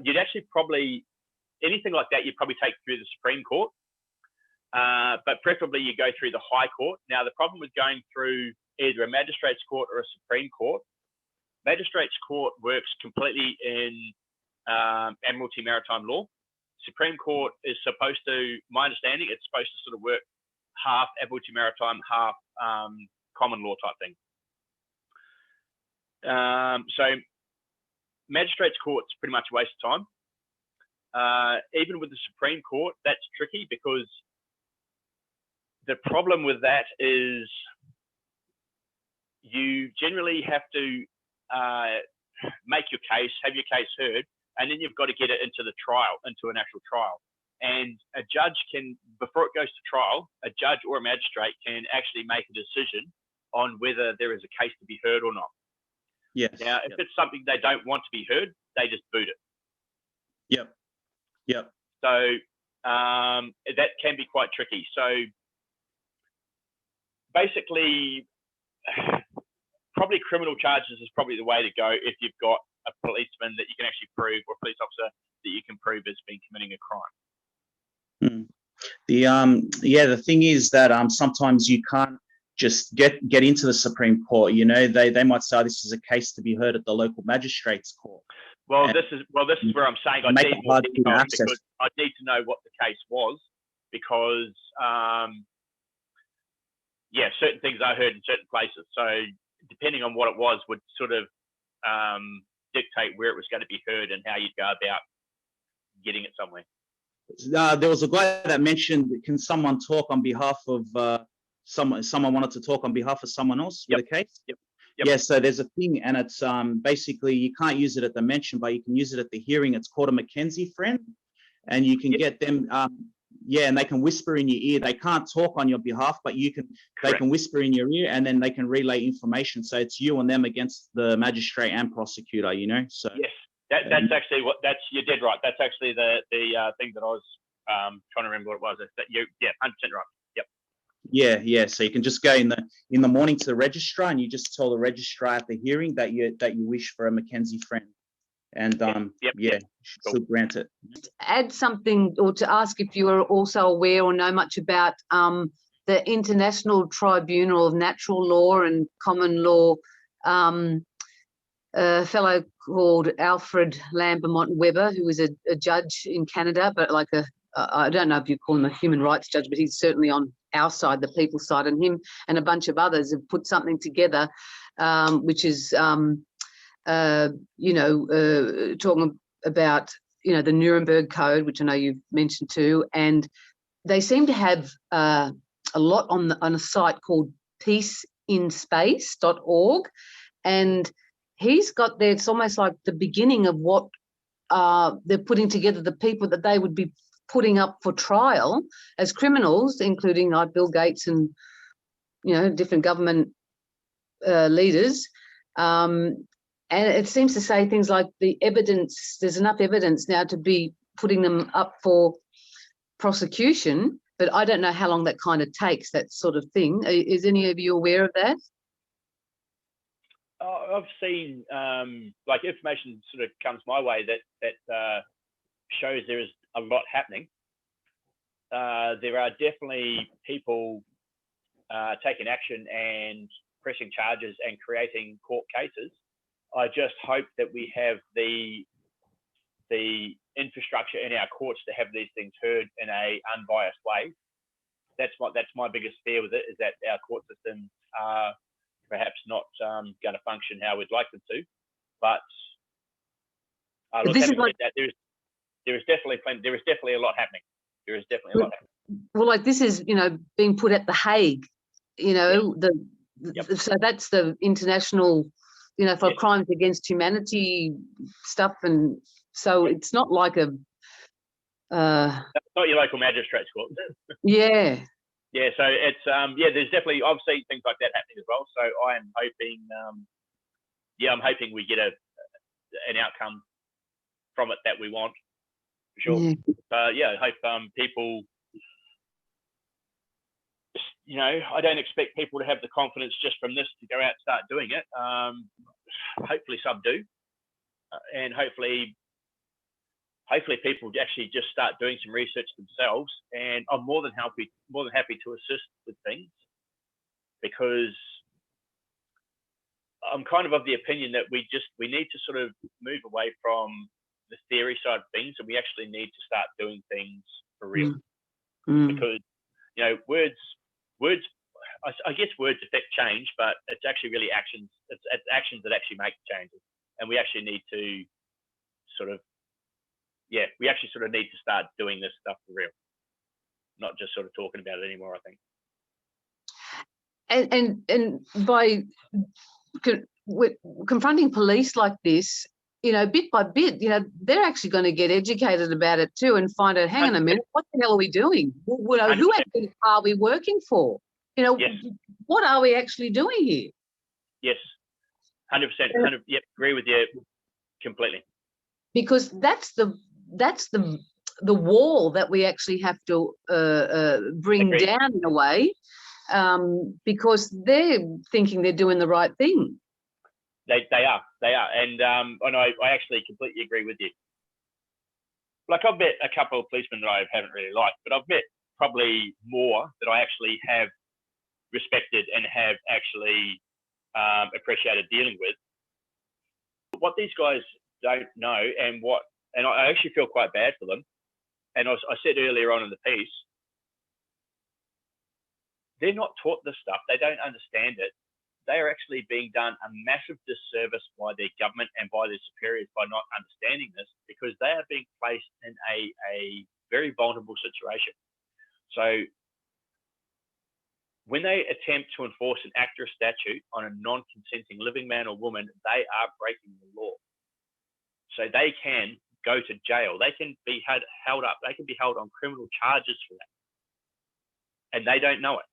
you'd actually probably anything like that. You'd probably take through the Supreme Court, but preferably you go through the High Court. Now, the problem with going through either a magistrate's court or a Supreme Court, magistrate's court works completely in Admiralty Maritime Law. Supreme Court is supposed to, my understanding, it's supposed to sort of work half Admiralty Maritime, half common law type thing. So magistrate's court's pretty much a waste of time. Even with the Supreme Court, that's tricky because the problem with that is you generally have to make your case, have your case heard, and then you've got to get it into the trial, into an actual trial. And a judge can, before it goes to trial, a judge or a magistrate can actually make a decision on whether there is a case to be heard or not. Yes. Now, if it's something they don't want to be heard, they just boot it. Yep. So that can be quite tricky. So basically, probably criminal charges is probably the way to go if you've got a policeman that you can actually prove, or a police officer that you can prove has been committing a crime. The thing is that sometimes you can't just get into the Supreme Court. You know, they might say this is a case to be heard at the local magistrate's court. Well, this is where I'm saying I need more detail because I need to know what the case was because certain things I heard in certain places. So depending on what it was would sort of dictate where it was going to be heard and how you'd go about getting it somewhere. There was a guy that mentioned, can someone talk on behalf of someone wanted to talk on behalf of someone else with a case? Yep. Yeah, so there's a thing, and it's basically you can't use it at the mention, but you can use it at the hearing. It's called a Mackenzie friend, and you can get them. Yeah, and they can whisper in your ear. They can't talk on your behalf, but you can. They can whisper in your ear, and then they can relay information. So it's you and them against the magistrate and prosecutor. You know. So yes, that's actually what. You're dead right. That's actually the thing that I was trying to remember what it was. That you 100% right. Yep. Yeah. So you can just go in the morning to the registrar, and you just tell the registrar at the hearing that you wish for a Mackenzie friend, and she'll grant it. Add something, or to ask if you are also aware or know much about the International Tribunal of Natural Law and Common Law, a fellow called Alfred Lambermont Weber, who is a judge in Canada, but like I don't know if you call him a human rights judge, but he's certainly on our side, the people's side, and him and a bunch of others have put something together, which is, talking about, the Nuremberg Code, which I know you've mentioned too, and they seem to have a lot on a site called peaceinspace.org, and he's got there, it's almost like the beginning of what they're putting together, the people that they would be putting up for trial as criminals, including like Bill Gates and, different government leaders. And it seems to say things like the evidence, there's enough evidence now to be putting them up for prosecution, but I don't know how long that kind of takes, that sort of thing. Is any of you aware of that? I've seen information sort of comes my way that shows there is a lot happening. There are definitely people taking action and pressing charges and creating court cases. I just hope that we have the infrastructure in our courts to have these things heard in a unbiased way. That's my biggest fear with it, is that our court systems are perhaps not going to function how we'd like them to. But there is definitely a lot happening. There is definitely a lot happening. Well, like this is, being put at The Hague, so that's the international, for crimes against humanity stuff, and so it's not like a. It's not your local magistrate's court. Yeah. Yeah, so it's there's definitely, I've seen things like that happening as well. So I'm hoping, I'm hoping we get an outcome from it that we want, for sure. I hope people, I don't expect people to have the confidence just from this to go out and start doing it. Hopefully some do, and hopefully people actually just start doing some research themselves. And I'm more than happy to assist with things, because I'm kind of the opinion that we need to sort of move away from the theory side of things, and we actually need to start doing things for real. Because words, I guess words affect change, but it's actually really actions. It's actions that actually make changes, and we actually need to we actually sort of need to start doing this stuff for real, not just sort of talking about it anymore, I think. And by confronting police like this, bit by bit, they're actually going to get educated about it too, and find out, hang on a minute, what the hell are we doing? Who actually are we working for? What are we actually doing here? Yes, 100%. Yep, agree with you completely. Because that's the wall that we actually have to bring down in a way, because they're thinking they're doing the right thing. They are, and I actually completely agree with you. Like, I've met a couple of policemen that I haven't really liked, but I've met probably more that I actually have respected and have actually appreciated dealing with. But what these guys don't know, and I actually feel quite bad for them, and I said earlier on in the piece, they're not taught this stuff. They don't understand it. They are actually being done a massive disservice by their government and by their superiors by not understanding this, because they are being placed in a very vulnerable situation. So when they attempt to enforce an act or statute on a non-consenting living man or woman, they are breaking the law. So they can go to jail. They can be held up. They can be held on criminal charges for that, and they don't know it.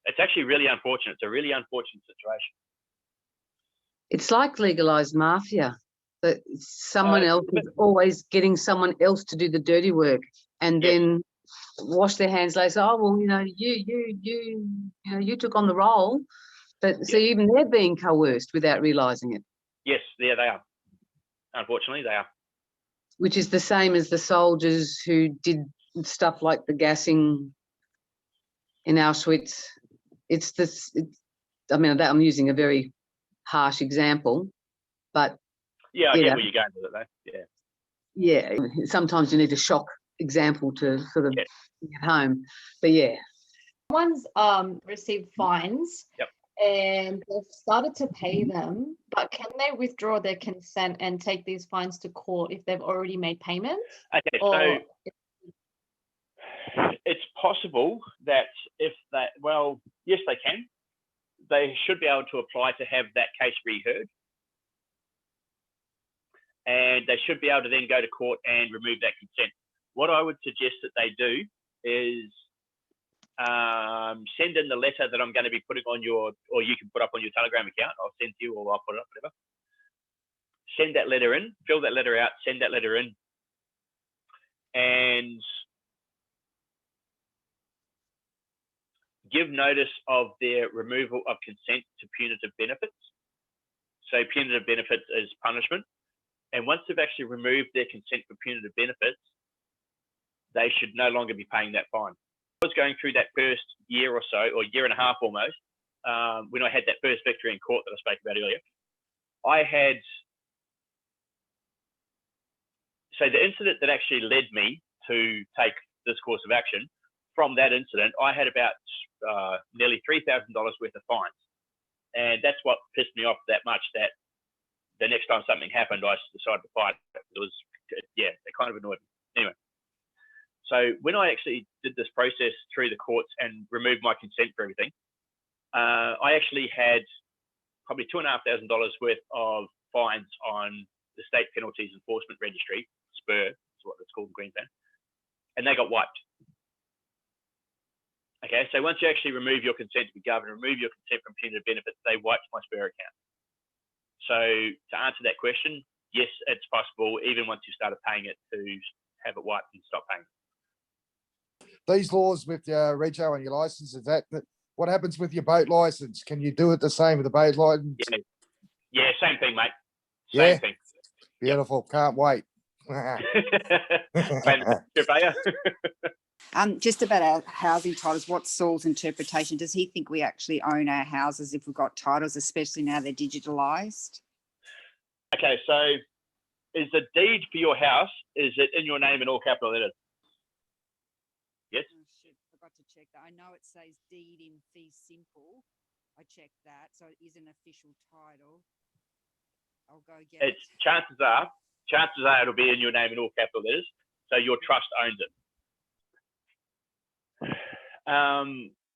It's actually really unfortunate. It's a really unfortunate situation. It's like legalized mafia. That someone else is always getting someone else to do the dirty work, and then wash their hands later. Say, oh well, you took on the role, but so even they're being coerced without realizing it. Yes, yeah, they are. Unfortunately, they are. Which is the same as the soldiers who did stuff like the gassing in Auschwitz. It's this. I mean, I'm using a very harsh example, but yeah, I get where you're going with it, though. Yeah. Yeah, sometimes you need a shock example to sort of get home, but yeah. Someone's received fines. Yep. And they've started to pay them, but can they withdraw their consent and take these fines to court if they've already made payments? Okay, so it's possible that if that, well, yes, they can. They should be able to apply to have that case reheard. And they should be able to then go to court and remove that consent. What I would suggest that they do is send in the letter that I'm going to be putting on your, or you can put up on your Telegram account. I'll send to you, or I'll put it up, whatever. Send that letter in, fill that letter out, send that letter in, and give notice of their removal of consent to punitive benefits. So punitive benefits is punishment. And once they've actually removed their consent for punitive benefits, they should no longer be paying that fine. I was going through that first year or so, or year and a half almost, when I had that first victory in court that I spoke about earlier. So the incident that actually led me to take this course of action, from that incident, I had about nearly $3,000 worth of fines. And that's what pissed me off that much, that the next time something happened, I decided to fight. It kind of annoyed me. Anyway. So when I actually did this process through the courts and removed my consent for everything, I actually had probably $2,500 worth of fines on the State Penalties Enforcement Registry, SPUR, is what it's called in Queensland, and they got wiped. Okay, so once you actually remove your consent to be governed, remove your consent from punitive benefits, they wiped my SPUR account. So to answer that question, yes, it's possible, even once you started paying it, to have it wiped and stop paying. These laws with your rego and your license, is that what happens with your boat license? Can you do it the same with the boat license? Yeah, same thing, mate. Same thing. Beautiful. Can't wait. Just about our housing titles, what's Saul's interpretation? Does he think we actually own our houses if we've got titles, especially now they're digitalised? Okay, so is the deed for your house, is it in your name in all capital letters? Yes? Oh, shit, forgot to check that. I know it says deed in fee simple. I checked that, so it is an official title. I'll go get it. Chances are it'll be in your name in all capital letters, so your trust owns it.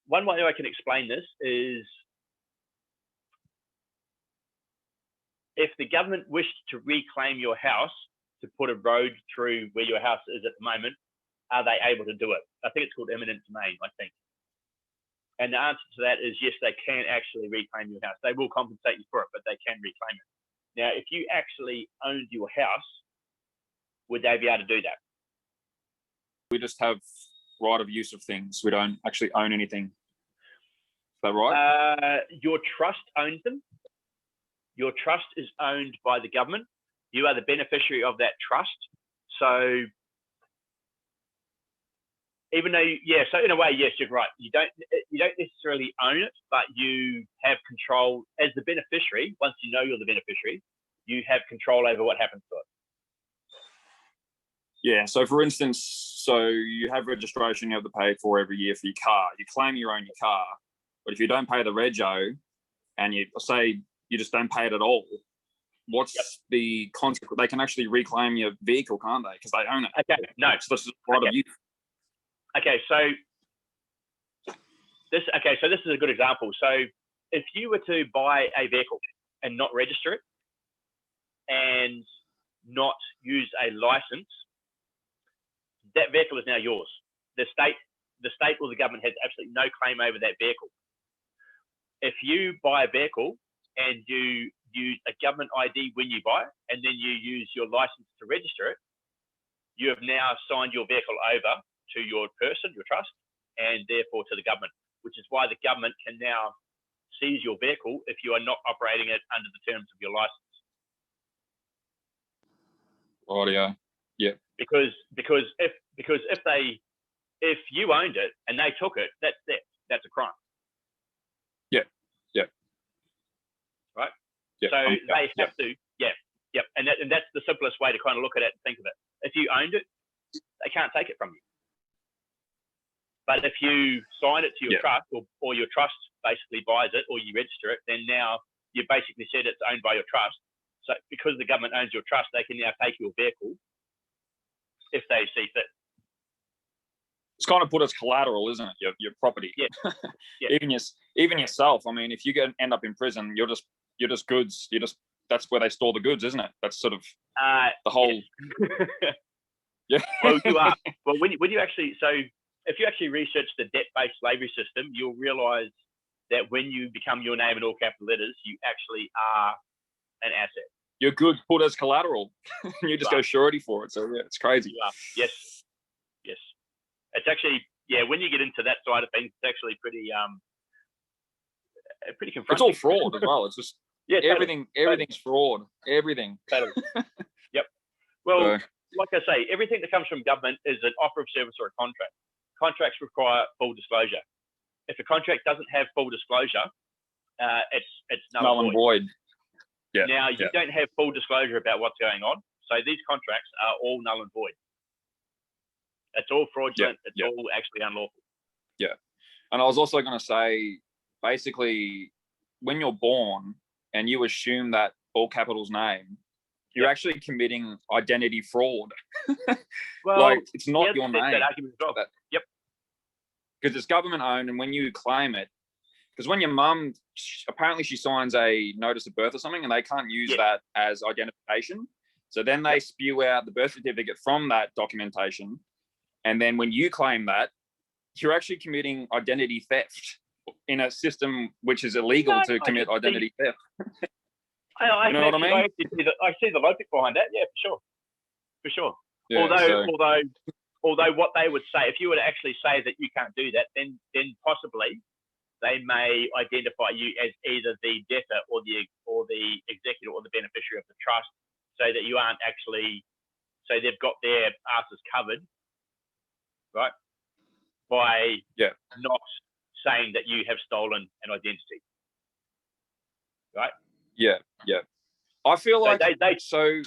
One way I can explain this is, if the government wished to reclaim your house to put a road through where your house is at the moment, are they able to do it? I think it's called eminent domain, I think. And the answer to that is yes, they can actually reclaim your house. They will compensate you for it, but they can reclaim it. Now, if you actually owned your house, would they be able to do that? We just have right of use of things. We don't actually own anything. Is that right? Your trust owns them. Your trust is owned by the government. You are the beneficiary of that trust. So even though, so in a way, yes, you're right. You don't necessarily own it, but you have control as the beneficiary. Once you know you're the beneficiary, you have control over what happens to it. Yeah. So for instance, so you have registration you have to pay for every year for your car. You claim you own your car, but if you don't pay the rego and you say you just don't pay it at all, what's the consequence? They can actually reclaim your vehicle, can't they? Because they own it. Okay. No. So this is right of use. Okay, so this is a good example. So if you were to buy a vehicle and not register it, and not use a license, that vehicle is now yours. The state or the government has absolutely no claim over that vehicle. If you buy a vehicle and you use a government ID when you buy it, and then you use your license to register it, you have now signed your vehicle over to your person, your trust, and therefore to the government, which is why the government can now seize your vehicle if you are not operating it under the terms of your license. Audio. Yeah. Because if you owned it and they took it, that's theft. That's a crime. Yeah. Yeah. Right. Yeah. So they have to. Yeah. Yep. And that's the simplest way to kind of look at it and think of it. If you owned it, they can't take it from you. But if you sign it to your trust, or your trust basically buys it, or you register it, then now you basically said it's owned by your trust. So because the government owns your trust, they can now take your vehicle if they see fit. It's kind of put as collateral, isn't it? Your property. Yeah. Even yourself. I mean, if you end up in prison, you're just goods. That's where they store the goods, isn't it? That's sort of the whole. Yeah. Well, you are. Well, when you actually, so if you actually research the debt-based slavery system, you'll realise that when you become your name in all capital letters, you actually are an asset. Your goods put as collateral. You just go surety for it. So yeah, it's crazy. You are. Yes. Yes. It's actually, yeah, when you get into that side of things, it's actually pretty confronting. It's all fraud as well. It's just totally. Everything's fraud. Everything. Totally. Yep. Well, like I say, everything that comes from government is an offer of service or a contract. Contracts require full disclosure. If a contract doesn't have full disclosure, it's null and void. Yeah. Now you don't have full disclosure about what's going on, so these contracts are all null and void. It's all fraudulent. It's all actually unlawful. Yeah. And I was also going to say, basically, when you're born and you assume that all capitals name, you're actually committing identity fraud. Well, like it's not your name. That argument as well. Yep. Because it's government owned, and when you claim it, because when your mum, apparently she signs a notice of birth or something, and they can't use that as identification. So then they spew out the birth certificate from that documentation. And then when you claim that, you're actually committing identity theft in a system which is illegal to commit identity theft. You know what I mean? I see the logic behind that. Yeah, for sure. Yeah, although what they would say, if you were to actually say that you can't do that, then possibly they may identify you as either the debtor or the executor or the beneficiary of the trust, so that you aren't actually. So they've got their asses covered, right? By not saying that you have stolen an identity, right? Yeah. I feel like so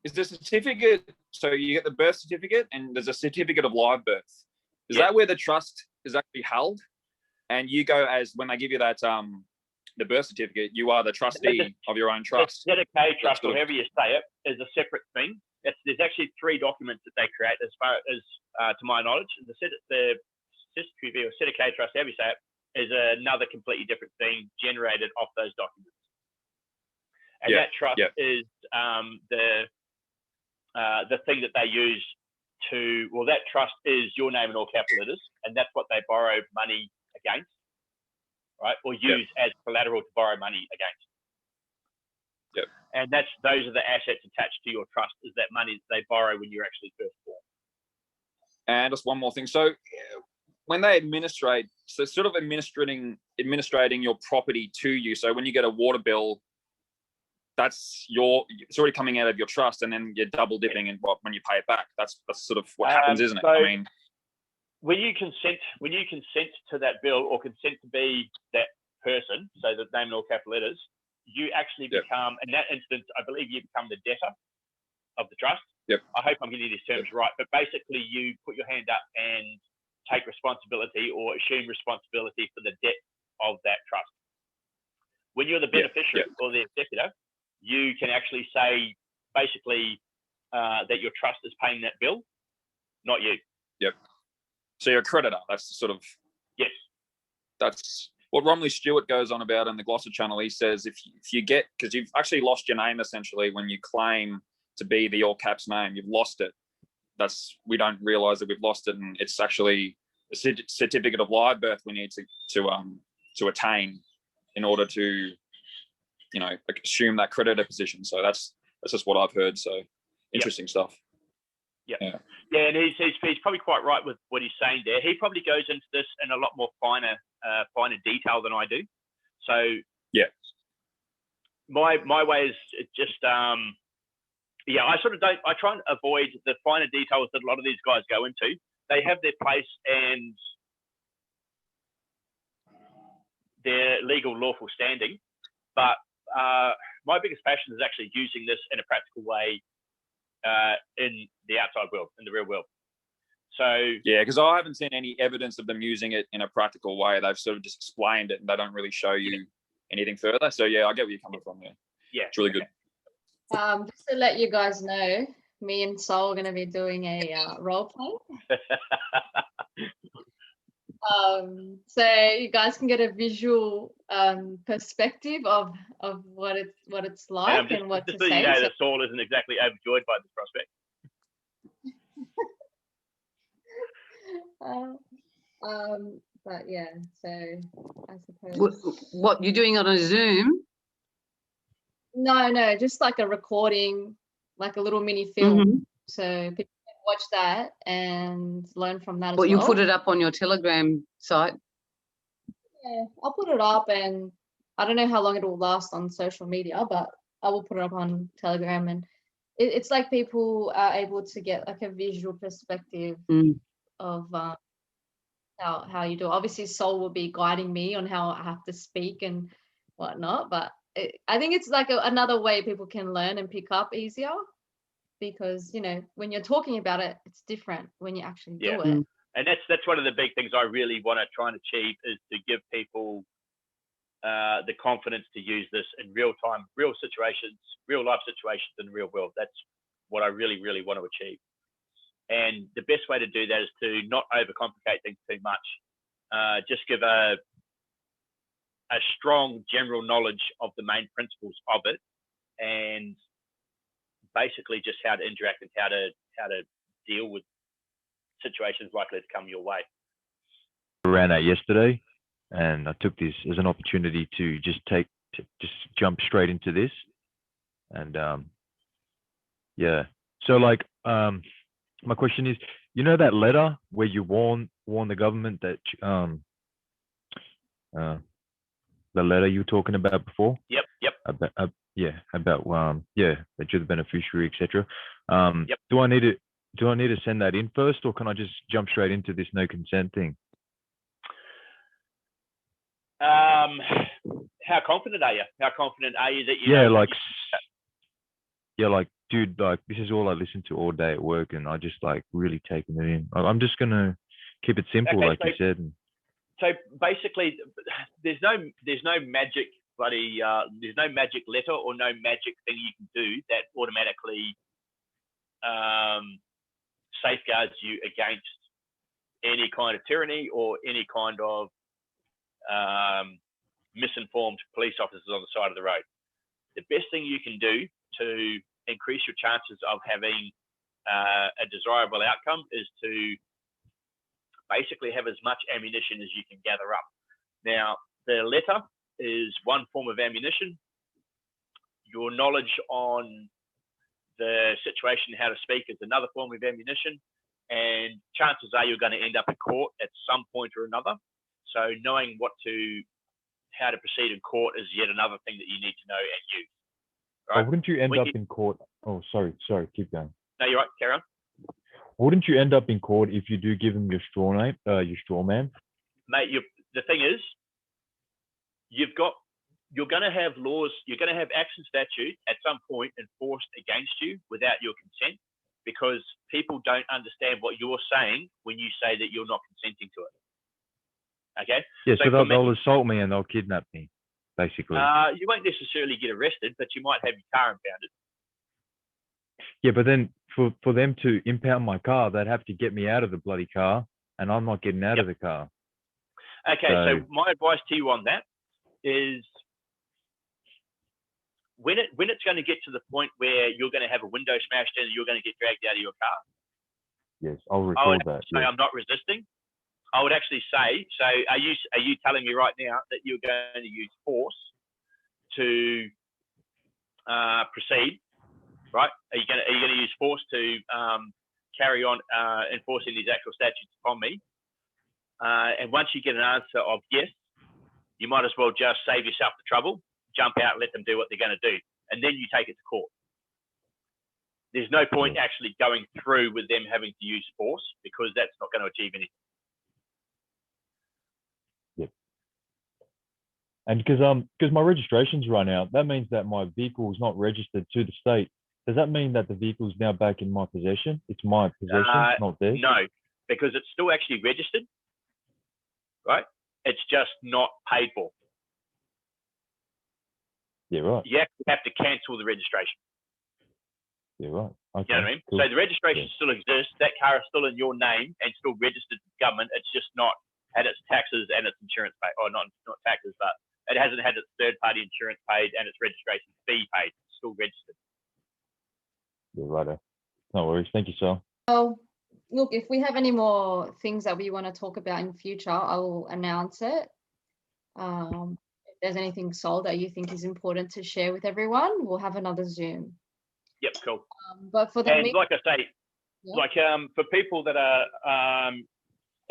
is the certificate, so you get the birth certificate and there's a certificate of live birth. Is that where the trust is actually held? And you go as, when they give you that the birth certificate, you are the trustee of your own trust. The ZK trust, or however you say it, is a separate thing. There's actually 3 documents that they create, as far as to my knowledge. The ZK or ZK trust, however you say it, is another completely different thing generated off those documents. And that trust is the thing that they use to, well, that trust is your name in all capital letters, and that's what they borrow money against, right? Or use as collateral to borrow money against. Yep. And those are the assets attached to your trust, is that money that they borrow when you're actually first born. And just one more thing. So when they administrate, so sort of administrating your property to you. So when you get a water bill, it's already coming out of your trust, and then you're double dipping in when you pay it back. That's sort of what happens, isn't it? So I mean, when you consent to that bill, or consent to be that person, so the name in all capital letters, you actually become, in that instance, I believe you become the debtor of the trust. Yep. I hope I'm getting these terms right, but basically you put your hand up and take responsibility or assume responsibility for the debt of that trust. When you're the beneficiary or the executor, you can actually say basically that your trust is paying that bill, not you. Yep. So you're a creditor. That's sort of yes. That's what Romley Stewart goes on about in the Gloucester Channel, he says if you get, because you've actually lost your name essentially when you claim to be the all caps name, you've lost it. We don't realise that we've lost it, and it's actually a certificate of live birth we need to attain in order to, assume that creditor position. So that's just what I've heard. So interesting stuff. Yeah, and he's probably quite right with what he's saying there. He probably goes into this in a lot more finer detail than I do. So my way is just I try and avoid the finer details that a lot of these guys go into. They have their place and their legal lawful standing, but my biggest passion is actually using this in a practical way in the outside world, in the real world. So yeah, because I haven't seen any evidence of them using it in a practical way. They've sort of just explained it and they don't really show you anything further. So yeah, I get where you're coming from there. Yeah, it's really good. Just to let you guys know, me and Saul are going to be doing a role play. So you guys can get a visual perspective of what it's like and what to say. You know that Saul isn't exactly overjoyed by this prospect. But yeah, so I suppose. What you're doing on a Zoom? No, just like a recording, like a little mini film. Mm-hmm. So people can watch that and learn from that as Well, well. you put it up on your Telegram site. Yeah, I'll put it up, and I don't know how long it will last on social media, but I will put it up on Telegram, and it's like people are able to get like a visual perspective of how you do it. Obviously, Saul will be guiding me on how I have to speak and whatnot, but I think it's like another way people can learn and pick up easier, because when you're talking about it, it's different when you actually do it. And that's one of the big things I really want to try and achieve, is to give people the confidence to use this in real time, real situations, real life situations in the real world. That's what I really, really want to achieve. And the best way to do that is to not overcomplicate things too much. Just give a strong general knowledge of the main principles of it, and basically just how to interact and how to deal with situations likely to come your way. I ran that yesterday, and I took this as an opportunity to just jump straight into this. And so like my question is, that letter where you warn the government that the letter you were talking about before? Yep. About that you're the beneficiary, etc. Do I need to send that in first, or can I just jump straight into this no consent thing? How confident are you? How confident are you that you know? Dude, this is all I listen to all day at work, and I just really taking it in. I'm just gonna keep it simple, you said. So basically, there's no magic there's no magic letter or no magic thing you can do that automatically safeguards you against any kind of tyranny or any kind of misinformed police officers on the side of the road. The best thing you can do to increase your chances of having a desirable outcome is to basically have as much ammunition as you can gather up. Now, the letter is one form of ammunition. Your knowledge on the situation, how to speak, is another form of ammunition. And chances are you're going to end up in court at some point or another. So knowing how to proceed in court is yet another thing that you need to know and use. Right? Wouldn't you end up in court? Oh, sorry, keep going. No, you're right, carry on. Wouldn't you end up in court if you do give him your straw man? Mate, the thing is, you're going to have laws, you're going to have acts and statutes at some point enforced against you without your consent, because people don't understand what you're saying when you say that you're not consenting to it. Okay? Yeah, so they'll assault me and they'll kidnap me, basically. You won't necessarily get arrested, but you might have your car impounded. Yeah, but then for them to impound my car, they'd have to get me out of the bloody car, and I'm not getting out of the car. Okay, so my advice to you on that is when it's going to get to the point where you're going to have a window smashed in and you're going to get dragged out of your car. Yes, I'll I record would that. say I'm not resisting. I would actually say, so are you telling me right now that you're going to use force to proceed, right? Are you going to use force to carry on enforcing these actual statutes upon me? And once you get an answer of yes, you might as well just save yourself the trouble, jump out, and let them do what they're going to do, and then you take it to court. There's no point actually going through with them having to use force because that's not going to achieve anything. Yep. And because my registration's run out, that means that my vehicle is not registered to the state. Does that mean that the vehicle is now back in my possession? It's my possession, not theirs? No, because it's still actually registered, right? It's just not paid for. Yeah, right. You actually have to cancel the registration. Yeah, right. Okay, You know what I mean? cool. So the registration still exists. That car is still in your name and still registered to the government. It's just not had its taxes and its insurance paid, or not taxes, but it hasn't had its third-party insurance paid and its registration fee paid. It's still registered. Yeah, righto. No worries. Thank you, Saul. Oh, look, if we have any more things that we want to talk about in future, I will announce it. If there's anything, Sol, that you think is important to share with everyone, we'll have another Zoom. Yep, cool. But for the and like I say, like for people that are,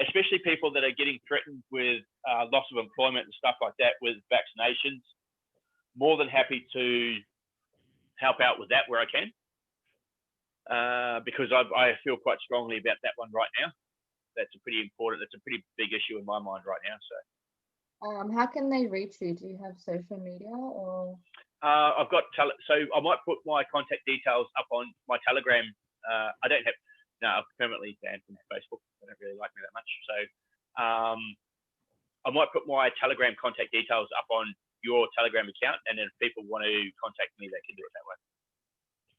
especially people that are getting threatened with loss of employment and stuff like that with vaccinations, more than happy to help out with that where I can. Because I feel quite strongly about that one right now. That's a pretty big issue in my mind right now. So, how can they reach you? Do you have social media or? I've got so I might put my contact details up on my Telegram. I don't have I'm permanently banned from Facebook. They don't really like me that much. So, I might put my Telegram contact details up on your Telegram account, and then if people want to contact me, they can do it that way.